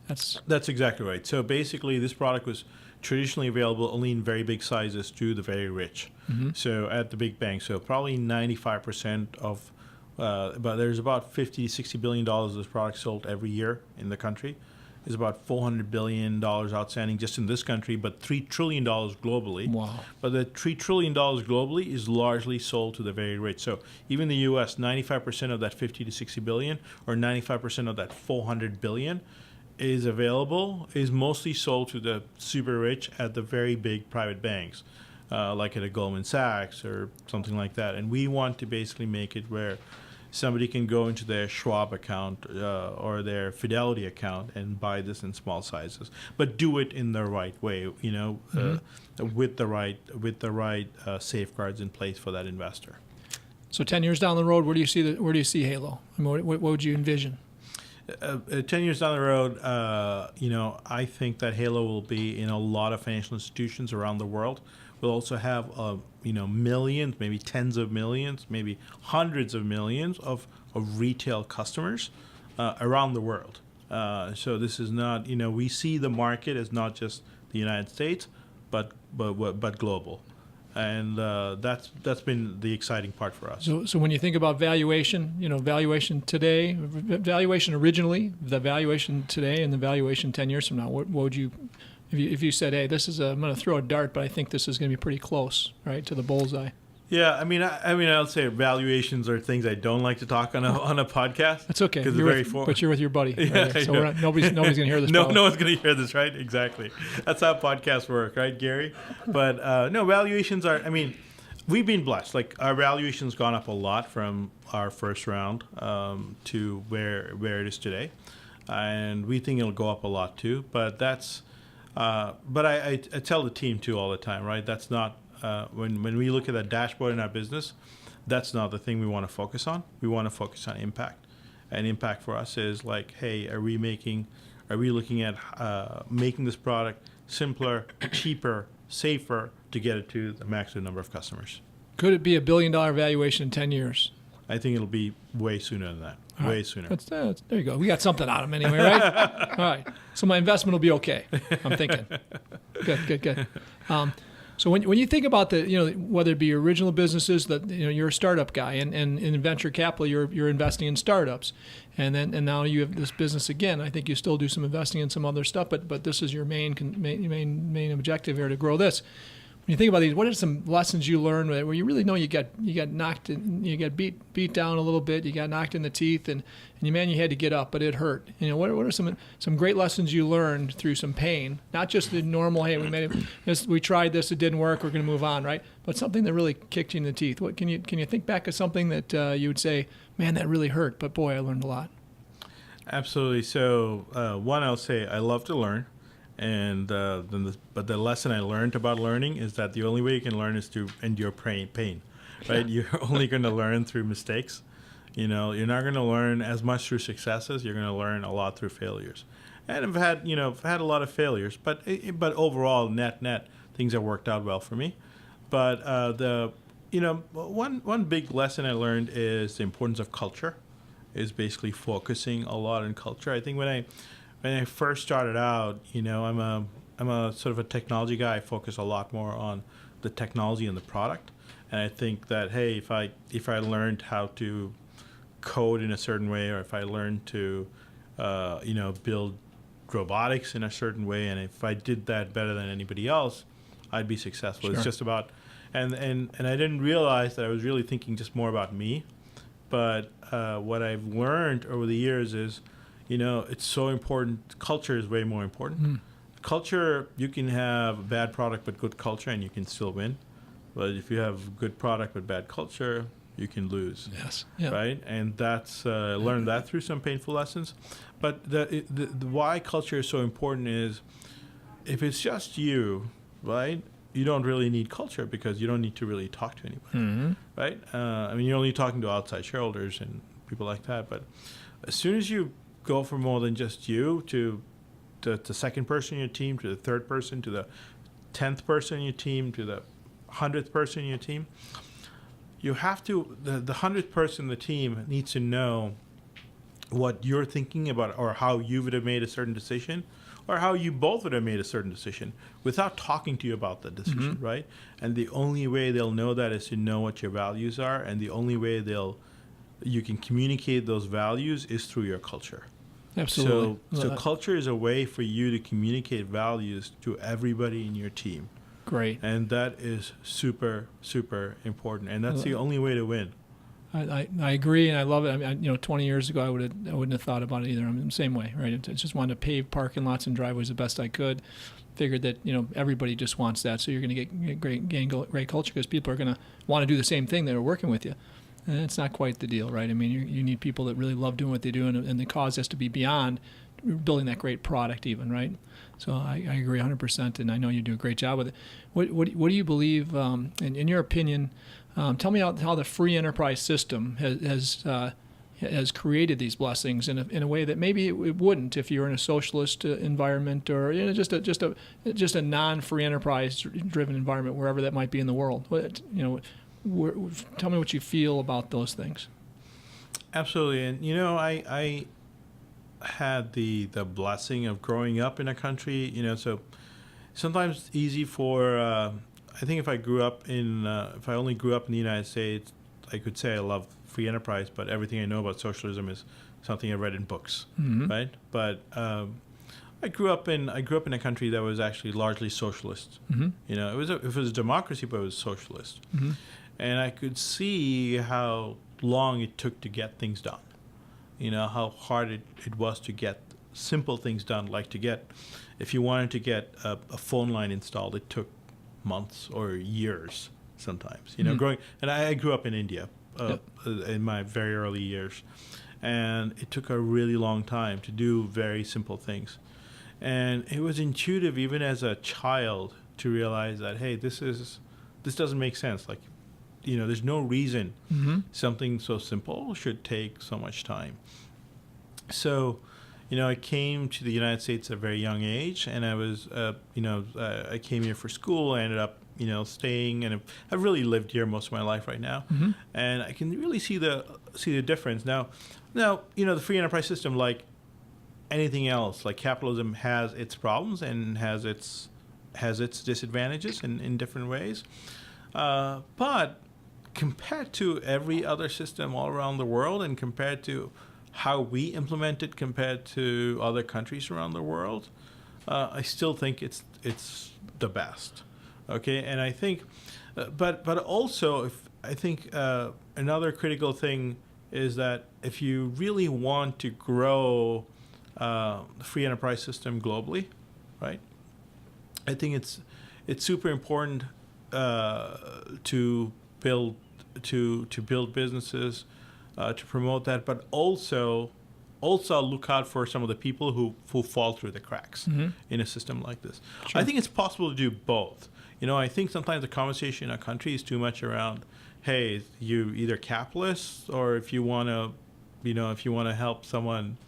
That's exactly right. So basically, this product was traditionally available only in very big sizes to the very rich. So at the big banks, so probably 95% of, but there's about $50-60 billion of this product sold every year in the country. There's about $400 billion outstanding just in this country, but $3 trillion globally. Wow. But the $3 trillion globally is largely sold to the very rich. So even the U.S., 95% of that 50 to 60 billion, or 95% of that 400 billion, is mostly sold to the super rich at the very big private banks, like at a Goldman Sachs or something like that. And we want to basically make it where somebody can go into their Schwab account or their Fidelity account and buy this in small sizes, but do it in the right way, with the right safeguards in place for that investor. So 10 years down the road, where do you see Halo? I mean, what would you envision? 10 years down the road, I think that Halo will be in a lot of financial institutions around the world. We'll also have, millions, maybe tens of millions, maybe hundreds of millions of retail customers around the world. So this is not, we see the market as not just the United States, but global. And that's been the exciting part for us. So when you think about valuation, valuation today, valuation originally, the valuation today, and the valuation 10 years from now, what would you, if you said, hey, I'm going to throw a dart, but I think this is going to be pretty close, right, to the bullseye? Yeah, I mean, I'll say valuations are things I don't like to talk on a podcast. That's okay. But you're with your buddy. Right? Yeah, so nobody's going to hear this. No one's going to hear this, right? Exactly. That's how podcasts work, right, Gary? But no, valuations are. I mean, we've been blessed. Like our valuation's gone up a lot from our first round to where it is today, and we think it'll go up a lot too. But that's. But I tell the team too all the time, right? That's not. When we look at that dashboard in our business, that's not the thing we want to focus on. We want to focus on impact. And impact for us is like, hey, are we making Are we looking at making this product simpler, cheaper, safer to get it to the maximum number of customers? Could it be $1 billion valuation in 10 years? I think it'll be way sooner than that. Way sooner. There you go. We got something out of them anyway, right? All right. So my investment will be okay, I'm thinking. Good. So when you think about whether it be your original businesses, that you're a startup guy, and in venture capital you're investing in startups, and now you have this business again. I think you still do some investing in some other stuff, but this is your main objective here, to grow this. When you think about these, what are some lessons you learned where you really know you got knocked, you got beat down a little bit, you got knocked in the teeth, and you had to get up, but it hurt. What are some great lessons you learned through some pain? Not just the normal, hey, we tried this, it didn't work, we're going to move on, right? But something that really kicked you in the teeth. What can you think back of something that you would say, man, that really hurt, but boy, I learned a lot. Absolutely. So one, I'll say I love to learn. And but the lesson I learned about learning is that the only way you can learn is to endure pain, right? You're only going to learn through mistakes. You're not going to learn as much through successes. You're going to learn a lot through failures. And I've had a lot of failures, but overall, net things have worked out well for me. But one big lesson I learned is the importance of culture. Is basically focusing a lot on culture. I think when I first started out, I'm a sort of a technology guy. I focus a lot more on the technology and the product. And I think that, hey, if I learned how to code in a certain way, or if I learned to build robotics in a certain way, and if I did that better than anybody else, I'd be successful. Sure. It's just about and I didn't realize that I was really thinking just more about me. But what I've learned over the years is, it's so important. Culture is way more important. Mm. Culture, you can have a bad product but good culture, and you can still win. But if you have good product but bad culture, you can lose. Yes. Yeah. Right? And that's learned that through some painful lessons. But the why culture is so important is, if it's just you, right? You don't really need culture, because you don't need to really talk to anybody, mm-hmm. right? You're only talking to outside shareholders and people like that. But as soon as you go for more than just you to the second person in your team, to the third person, to the 10th person in your team, to the 100th person in your team, you have to, the 100th person in the team needs to know what you're thinking about, or how you would have made a certain decision, or how you both would have made a certain decision without talking to you about the decision, mm-hmm. right? And the only way they'll know that is to know what your values are, and the only way you can communicate those values is through your culture. Absolutely. So culture is a way for you to communicate values to everybody in your team. Great. And that is super, super important, and that's the only way to win. I agree, and I love it. 20 years ago, I wouldn't have thought about it either. I'm the same way, right? I just wanted to pave parking lots and driveways the best I could. Figured that everybody just wants that, so you're going to get great culture, because people are going to want to do the same thing that are working with you. And it's not quite the deal, right? You need people that really love doing what they do, and the cause has to be beyond building that great product even, right? So I agree 100%, and I know you do a great job with it. What do you believe, in your opinion, tell me how the free enterprise system has created these blessings in a way that maybe it wouldn't if you're in a socialist environment, or just a non-free enterprise driven environment, wherever that might be in the world. Tell me what you feel about those things. Absolutely, and I had the blessing of growing up in a country, so sometimes it's easy for I think if I only grew up in the United States, I could say I love free enterprise, but everything I know about socialism is something I read in books, mm-hmm. right? But I grew up in a country that was actually largely socialist. Mm-hmm. It was a democracy, but it was socialist, mm-hmm. and I could see how long it took to get things done. How hard it was to get simple things done, like if you wanted to get a phone line installed, it took months or years sometimes. Mm-hmm. I grew up in India in my very early years, and it took a really long time to do very simple things. And it was intuitive even as a child to realize that, hey, this doesn't make sense. Like, there's no reason mm-hmm. something so simple should take so much time. So, I came to the United States at a very young age, and I was, I came here for school. I ended up, staying, and I've really lived here most of my life right now, and I can really see the difference now. The free enterprise system, like anything else, like capitalism, has its problems and has its disadvantages in different ways, but compared to every other system all around the world, and compared to how we implement it compared to other countries around the world, I still think it's the best. Okay, and I think, but also, I think another critical thing is that if you really want to grow the free enterprise system globally, right? I think it's super important to build businesses, to promote that, but also look out for some of the people who fall through the cracks in a system like this. Sure. I think it's possible to do both. I think sometimes the conversation in our country is too much around, hey, you either capitalist, or if you want to help someone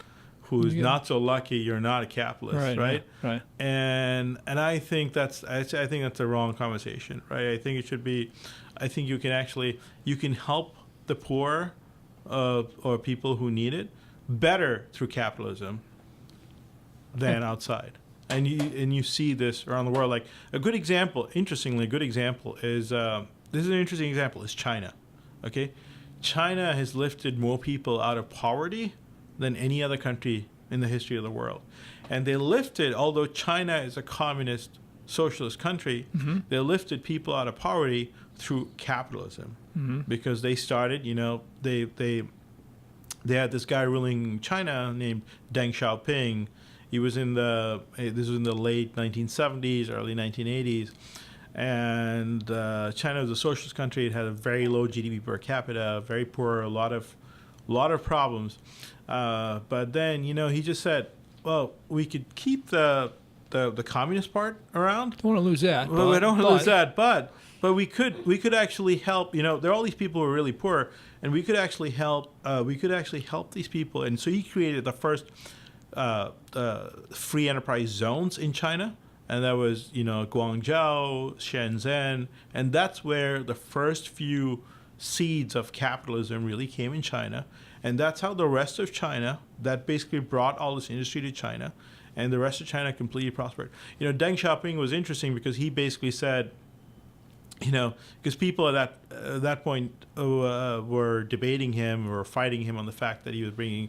who's not so lucky, you're not a capitalist, right? Yeah, right. And I think that's the wrong conversation, right? I think it should be, I think you can help the poor or people who need it better through capitalism than outside. And you see this around the world. Like a good example, interestingly, a good example is this is an interesting example is China. Okay, China has lifted more people out of poverty than any other country in the history of the world. And they lifted, although China is a communist socialist country, they lifted people out of poverty through capitalism, because they started, they had this guy ruling China named Deng Xiaoping. He was this was in the late 1970s, early 1980s. And China was a socialist country. It had a very low GDP per capita, very poor, a lot of problems. But then, he just said, well, we could keep the communist part around. Don't want to lose that. Well, we don't want to lose that, but we could actually help. There are all these people who are really poor, and we could actually help. These people. And so he created the first free enterprise zones in China. And that was, Guangzhou, Shenzhen, and that's where the first few seeds of capitalism really came in China. And that's how the rest of China, that basically brought all this industry to China, and the rest of China completely prospered. Deng Xiaoping was interesting because he basically said, because people at that point were debating him or fighting him on the fact that he was bringing,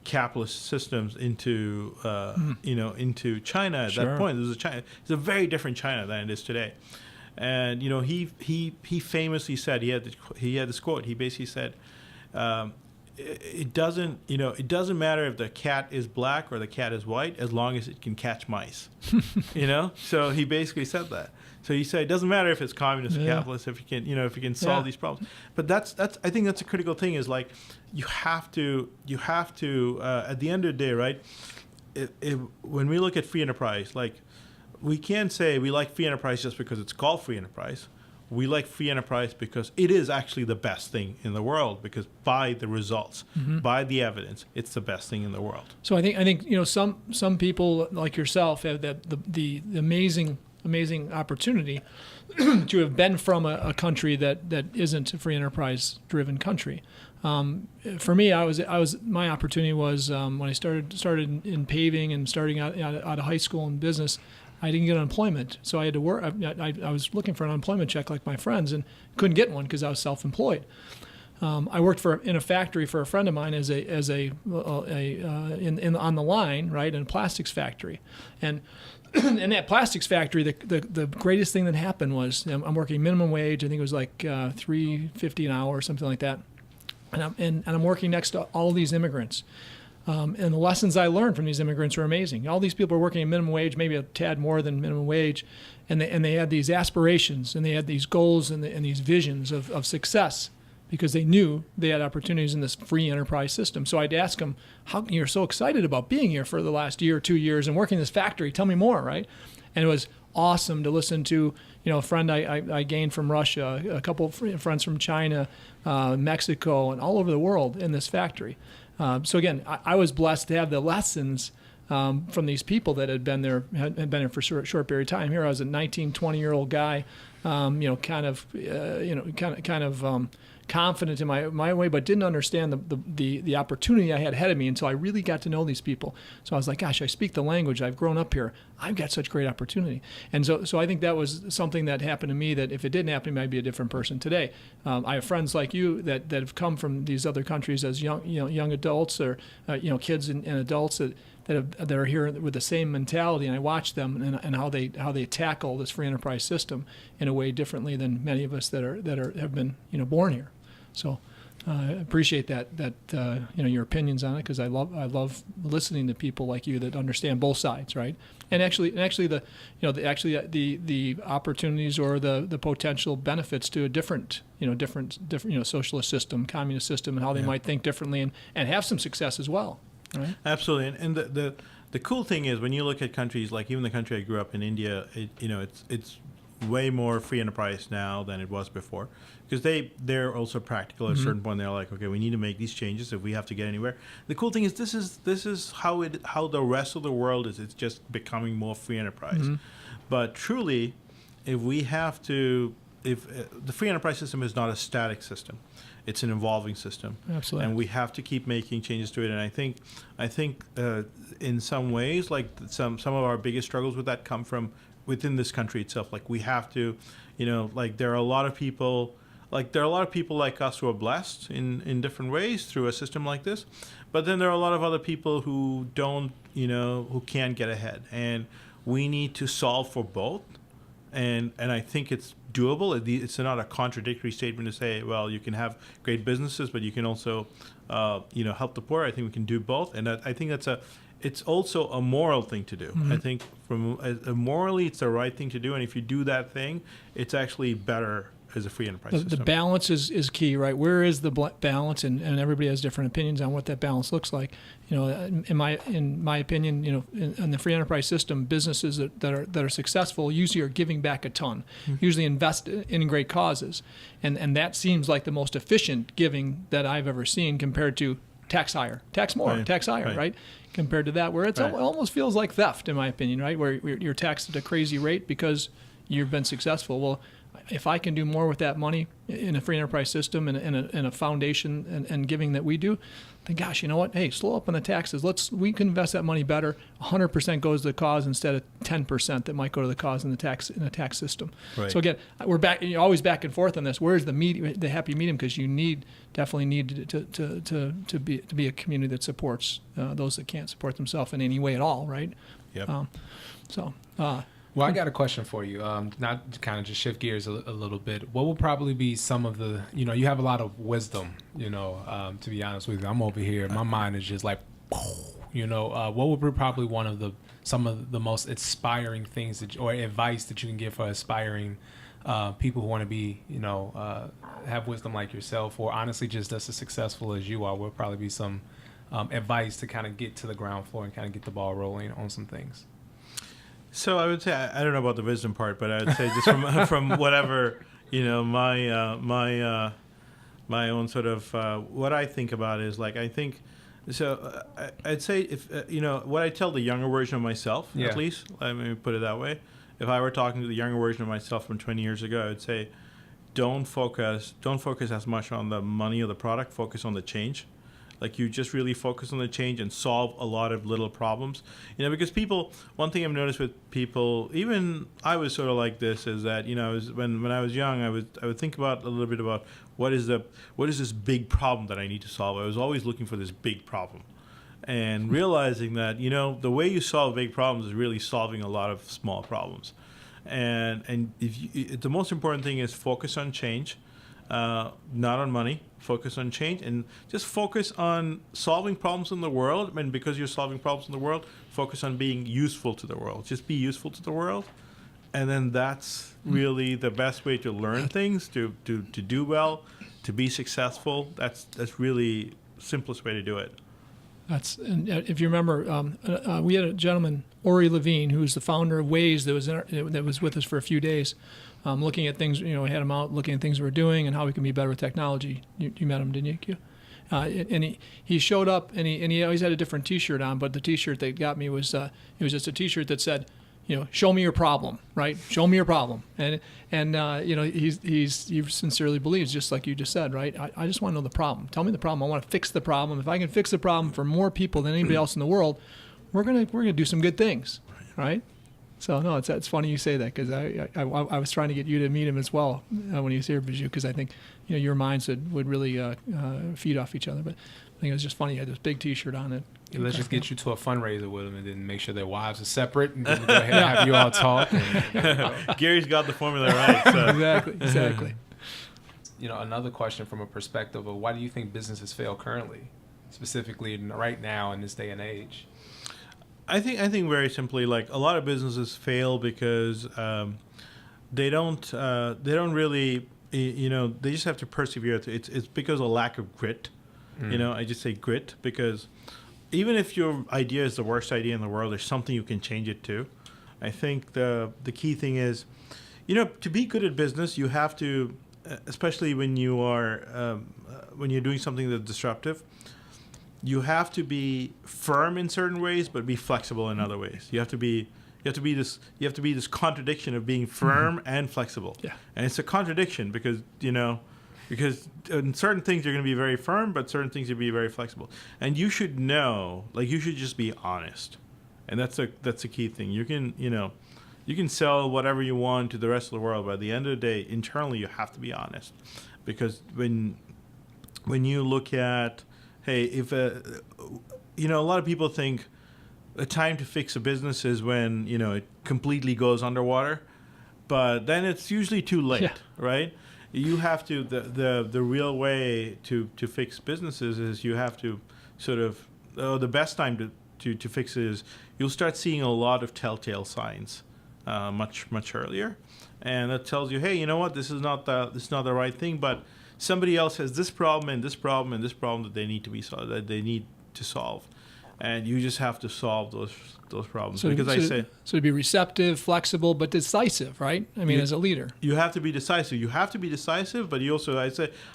capitalist systems into China at that point. It's a very different China than it is today. And he famously said, he had this quote. He basically said, it doesn't matter if the cat is black or the cat is white as long as it can catch mice. So he basically said that. So he said it doesn't matter if it's communist or capitalist, if you can solve these problems. But that's I think that's a critical thing, is like you have to at the end of the day, right? When we look at free enterprise, like we can't say we like free enterprise just because it's called free enterprise. We like free enterprise because it is actually the best thing in the world, because by the results, by the evidence, it's the best thing in the world. So I think some people like yourself have the amazing opportunity to have been from a country that isn't a free enterprise driven country. For me, my opportunity was when I started in paving and starting out of high school in business. I didn't get unemployment, so I had to work. I was looking for an unemployment check like my friends, and couldn't get one because I was self-employed. I worked in a factory for a friend of mine on the line, right, in a plastics factory, and in that plastics factory, the greatest thing that happened was I'm working minimum wage. I think it was like $3.50 an hour or something like that, and I'm working next to all these immigrants. And the lessons I learned from these immigrants were amazing. All these people are working at minimum wage, maybe a tad more than minimum wage, and they had these aspirations, and they had these goals and these visions of success, because they knew they had opportunities in this free enterprise system. So I'd ask them, how you're so excited about being here for the last year or 2 years and working in this factory? Tell me more, right? And it was awesome to listen to, a friend I gained from Russia, a couple of friends from China, Mexico, and all over the world in this factory. So again, I was blessed to have the lessons from these people that had been there for a short period of time. Here I was a 19, 20-year-old guy, kind of confident in my way, but didn't understand the opportunity I had ahead of me until I really got to know these people. So I was like, gosh, I speak the language. I've grown up here. I've got such great opportunity. And so I think that was something that happened to me that if it didn't happen to me, I'd be a different person today. I have friends like you that have come from these other countries as young adults or kids and adults that are here with the same mentality, and I watch them and how they tackle this free enterprise system in a way differently than many of us that have been born here. So I appreciate that your opinions on it, because I love listening to people like you that understand both sides, right? And actually the opportunities or the potential benefits to a different socialist system, communist system, and how they might think differently and have some success as well. Right. Absolutely, and the cool thing is when you look at countries like even the country I grew up in, India, it's way more free enterprise now than it was before, because they're also practical. At a certain point, they're like, okay, we need to make these changes if we have to get anywhere. The cool thing is this is how the rest of the world is. It's just becoming more free enterprise. But truly, if the free enterprise system is not a static system. It's an evolving system. Absolutely. And we have to keep making changes to it. And I think in some ways, like some of our biggest struggles with that come from within this country itself. Like we have to, there are a lot of people like us who are blessed in different ways through a system like this. But then there are a lot of other people who don't, who can't get ahead. And we need to solve for both. And I think it's doable. It's not a contradictory statement to say, well, you can have great businesses, but you can also, help the poor. I think we can do both, and I think it's also a moral thing to do. I think morally, it's the right thing to do, and if you do that thing, it's actually better as a free enterprise system. The balance is key, right? Where is the balance? And everybody has different opinions on what that balance looks like. In my opinion, in the free enterprise system, businesses that are successful usually are giving back a ton, usually invest in great causes, and that seems like the most efficient giving that I've ever seen compared to tax higher, tax more, tax higher, right? Compared to that, where it almost feels like theft, in my opinion, right? Where you're taxed at a crazy rate because you've been successful. Well, if I can do more with that money in a free enterprise system and a foundation and giving that we do, then gosh, you know what? Hey, slow up on the taxes. We can invest that money better. 100% goes to the cause instead of 10% that might go to the cause in the tax system. Right. So again, we're back. You're always back and forth on this. Where's the happy medium? Because you definitely need to be a community that supports those that can't support themselves in any way at all, right? Yep. Well, I got a question for you. Not to kind of just shift gears a little bit. What would probably be some of the, you have a lot of wisdom, to be honest with you. I'm over here. My mind is just like, what would be probably some of the most inspiring things or advice that you can give for aspiring people who want to be, have wisdom like yourself, or honestly just as successful as you are? Will probably be some advice to kind of get to the ground floor and kind of get the ball rolling on some things. So I would say, I don't know about the wisdom part, but I would say just from whatever, my own sort of, what I think about is like, I think, so I'd say if, what I tell the younger version of myself, at least, let me put it that way. If I were talking to the younger version of myself from 20 years ago, I would say, don't focus as much on the money or the product, focus on the change. Like you just really focus on the change and solve a lot of little problems. Because one thing I've noticed with people, even I was sort of like this, is that, when I was young, I would think about a little bit about what is this big problem that I need to solve. I was always looking for this big problem. And realizing that, the way you solve big problems is really solving a lot of small problems. And the most important thing is focus on change. Not on money, focus on change, and just focus on solving problems in the world. And because you're solving problems in the world, focus on being useful to the world. Just be useful to the world. And then that's really the best way to learn things, to do well, to be successful. That's really the simplest way to do it. And if you remember, we had a gentleman, Ori Levine, who's the founder of Waze, that was with us for a few days. Looking at things, we had him out looking at things we're doing and how we can be better with technology. You met him, didn't you? And he showed up, and he always had a different T-shirt on, but the T-shirt they got me was it was just a T-shirt that said, show me your problem, right? Show me your problem. And he sincerely believes, just like you just said, right? I just want to know the problem. Tell me the problem. I want to fix the problem. If I can fix the problem for more people than anybody else in the world, we're gonna do some good things, right? So no, it's funny you say that, because I was trying to get you to meet him as well when he was here, Biju, because I think your minds would really feed off each other. But I think it was just funny. You had this big T-shirt on it. Yeah, let's just get you to a fundraiser with them, and then make sure their wives are separate, and then go ahead and have you all talk. Gary's got the formula right. So. Exactly. Another question from a perspective of why do you think businesses fail currently, specifically right now in this day and age? I think very simply, like, a lot of businesses fail because they don't really, they just have to persevere. It's because of lack of grit. I just say grit, because even if your idea is the worst idea in the world, there's something you can change it to. I think the key thing is, to be good at business, you have to, especially when you're doing something that's disruptive, you have to be firm in certain ways, but be flexible in other ways. You have to be this contradiction of being firm and flexible. Yeah. And it's a contradiction because in certain things you're going to be very firm, but certain things you'll be very flexible. And you should know, you should just be honest. And that's a key thing. You can sell whatever you want to the rest of the world, but at the end of the day, internally you have to be honest. Because when you look at, hey, if a lot of people think the time to fix a business is when it completely goes underwater, but then it's usually too late, right? You have to the real way to fix businesses is you have to sort of the best time to fix it is you'll start seeing a lot of telltale signs much earlier, and that tells you, hey, you know what, this is not the right thing, but somebody else has this problem and this problem and this problem that they need to solve, and you just have to solve those problems. So to be receptive, flexible, but decisive, right? I mean, as a leader, you have to be decisive. You have to be decisive, but you also,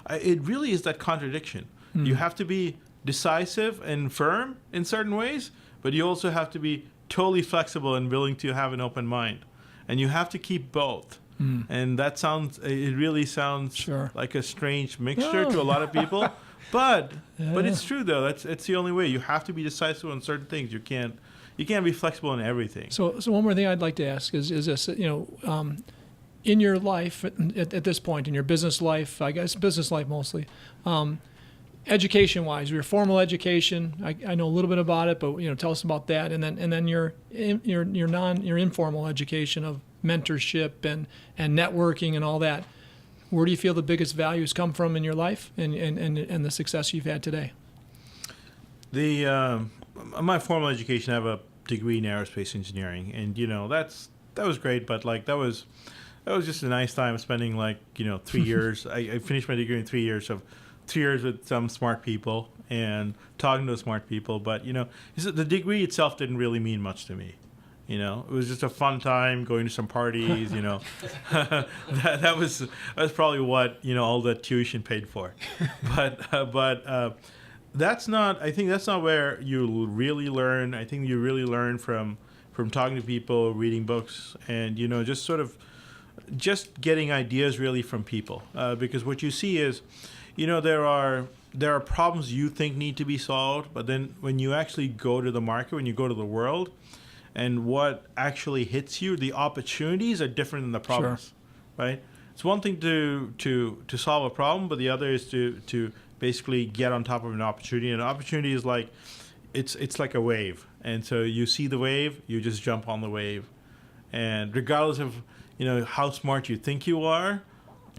it really is that contradiction. You have to be decisive and firm in certain ways, but you also have to be totally flexible and willing to have an open mind, and you have to keep both. And it really sounds like a strange mixture to a lot of people, but it's true though. It's the only way. You have to be decisive on certain things. You can't be flexible in everything. So one more thing I'd like to ask is this, in your life at this point, in your business life, I guess business life mostly, education-wise, your formal education, I know a little bit about it, but tell us about that, and then your informal education of mentorship and networking and all that. Where do you feel the biggest values come from in your life and the success you've had today? My formal education, I have a degree in aerospace engineering, and that was great, but that was just a nice time spending 3 years. I finished my degree in 3 years of 3 years with some smart people and talking to smart people, but the degree itself didn't really mean much to me. It was just a fun time going to some parties. that was probably what all the tuition paid for, but that's not. I think that's not where you really learn. I think you really learn from talking to people, reading books, and just getting ideas really from people. Because what you see is, there are problems you think need to be solved, but then when you actually go to the market, when you go to the world, and what actually hits you, the opportunities are different than the problems, right? It's one thing to solve a problem, but the other is to basically get on top of an opportunity. And an opportunity is it's like a wave, and so you see the wave, you just jump on the wave, and regardless of how smart you think you are,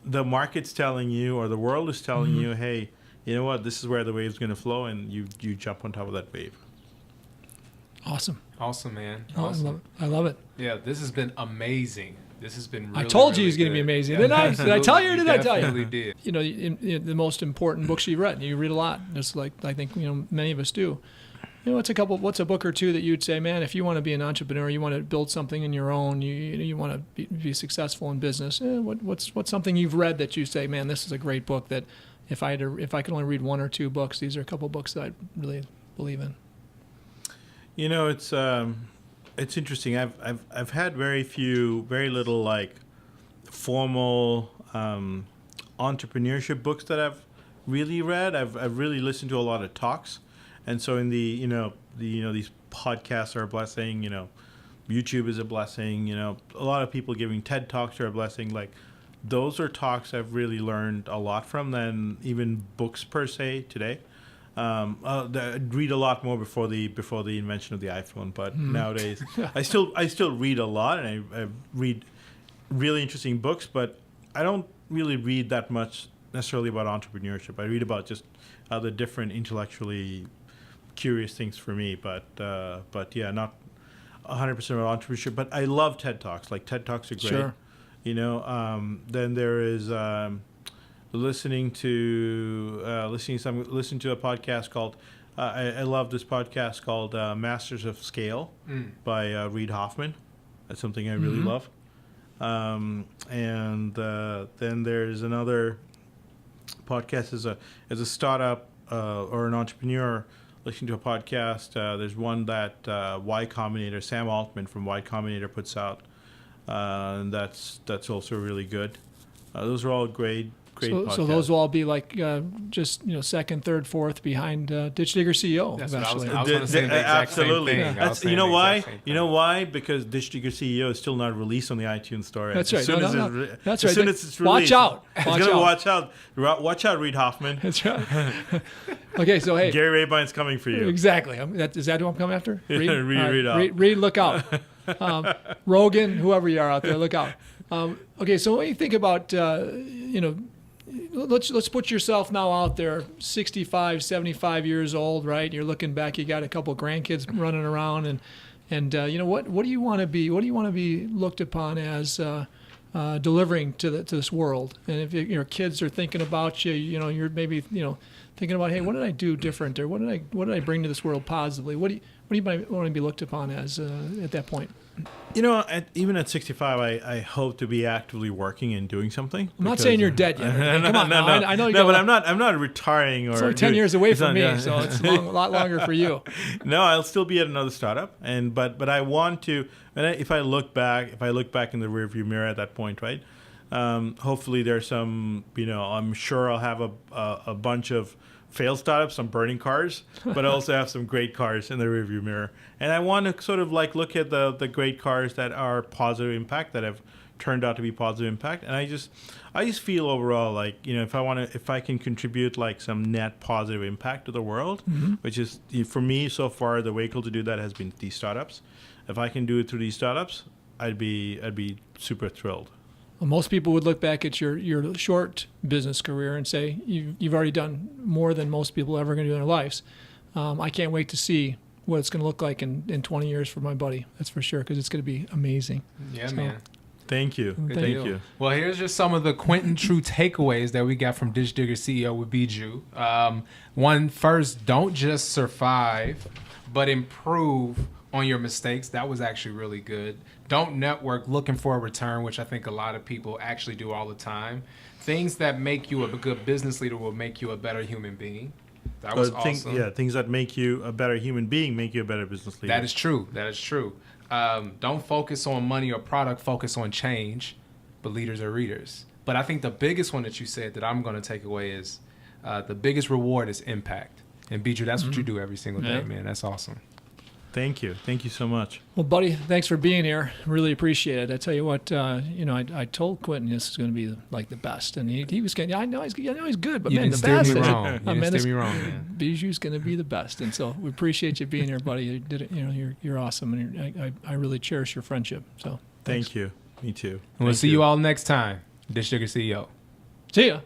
the market's telling you or the world is telling you, hey, you know what, this is where the wave's going to flow, and you jump on top of that wave. Awesome, man. Awesome. I love it. Yeah, this has been amazing. This has been really, I told you really he's going to be amazing. Did I tell you or did I tell you? Did. The most important books you've read. You read a lot, just like I think many of us do. What's a book or two that you'd say, man, if you want to be an entrepreneur, you want to build something in your own, you want to be successful in business, what's something you've read that you say, man, this is a great book that if I could only read one or two books, these are a couple books that I really believe in. You know, it's interesting. I've had very little like formal entrepreneurship books that I've really read. I've really listened to a lot of talks, and so in these podcasts are a blessing. YouTube is a blessing. A lot of people giving TED Talks are a blessing. Like, those are talks I've really learned a lot from than even books per se today. I'd read a lot more before the invention of the iPhone, but nowadays I still read a lot, and I read really interesting books, but I don't really read that much necessarily about entrepreneurship. I read about just other different intellectually curious things for me, but yeah, not 100% about entrepreneurship. But I love TED Talks. Like, TED Talks are great. Sure. Then there is listening to a podcast called I love this podcast called Masters of Scale by Reid Hoffman. That's something I really love. And then there's another podcast as a startup or an entrepreneur listening to a podcast. There's one that Y Combinator, Sam Altman from Y Combinator puts out, and that's also really good. Those are all great podcasts. So those will all be like just second, third, fourth behind Ditch Digger CEO. That's what I was eventually. going to say. The exact Absolutely. same thing. You know why? You know why? Because Ditch Digger CEO is still not released on the iTunes Store. That's right. As soon as it's released, Watch out. It's going to watch out. Watch out, Reid Hoffman. That's right. Okay, so hey, Gary Rabine's coming for you. Exactly. Is that who I'm coming after? Reid, Reid, look out. Rogan, whoever you are out there, look out. Okay, so when you think about let's put yourself now out there, 65, 75 years old, right? You're looking back, you got a couple grandkids running around, and what do you want to be? What do you want to be looked upon as delivering to this world? And if your kids are thinking about you, you're maybe thinking about, hey, what did I do different, or what did I bring to this world positively? What do you want to be looked upon as at that point? Even at 65, I hope to be actively working and doing something. I'm not saying you're dead yet. Come on, no. I know. No, but I'm not retiring. It's only 10 years away from me, so it's a lot longer for you. No, I'll still be at another startup, but I want to. And if I look back in the rearview mirror at that point, right? Hopefully there's some. I'm sure I'll have a bunch of failed startups, some burning cars, but I also have some great cars in the rearview mirror. And I want to sort of like look at the great cars that are positive impact, that have turned out to be positive impact. And I just feel overall like, if I can contribute like some net positive impact to the world, which is, for me so far, the vehicle to do that has been these startups. If I can do it through these startups, I'd be super thrilled. Well, most people would look back at your short business career and say you've already done more than most people are ever going to do in their lives. I can't wait to see what it's going to look like in 20 years for my buddy. That's for sure, because it's going to be amazing. Yeah, man. Thank you. Thank you. Well, here's just some of the Quinton true takeaways that we got from Ditch Digger CEO with Biju. One, first, don't just survive, but improve on your mistakes. That was actually really good. Don't network looking for a return, which I think a lot of people actually do all the time. Things that make you a good business leader will make you a better human being. That was awesome. Things that make you a better human being make you a better business leader. That is true. Don't focus on money or product, focus on change, but leaders are readers. But I think the biggest one that you said that I'm going to take away is the biggest reward is impact. And Biju, that's what you do every single day, man. That's awesome. Thank you so much. Well, buddy, thanks for being here. Really appreciate it. I tell you what, I told Quinton this is going to be like the best, and he was getting. I know he's good, but you man, didn't the best. steer me wrong. You didn't steer me wrong, man. Biju's going to be the best, and so we appreciate you being here, buddy. You did it. You're awesome, and I really cherish your friendship. So thank you. Me too. And we'll see you all next time. Ditch Digger CEO. See ya.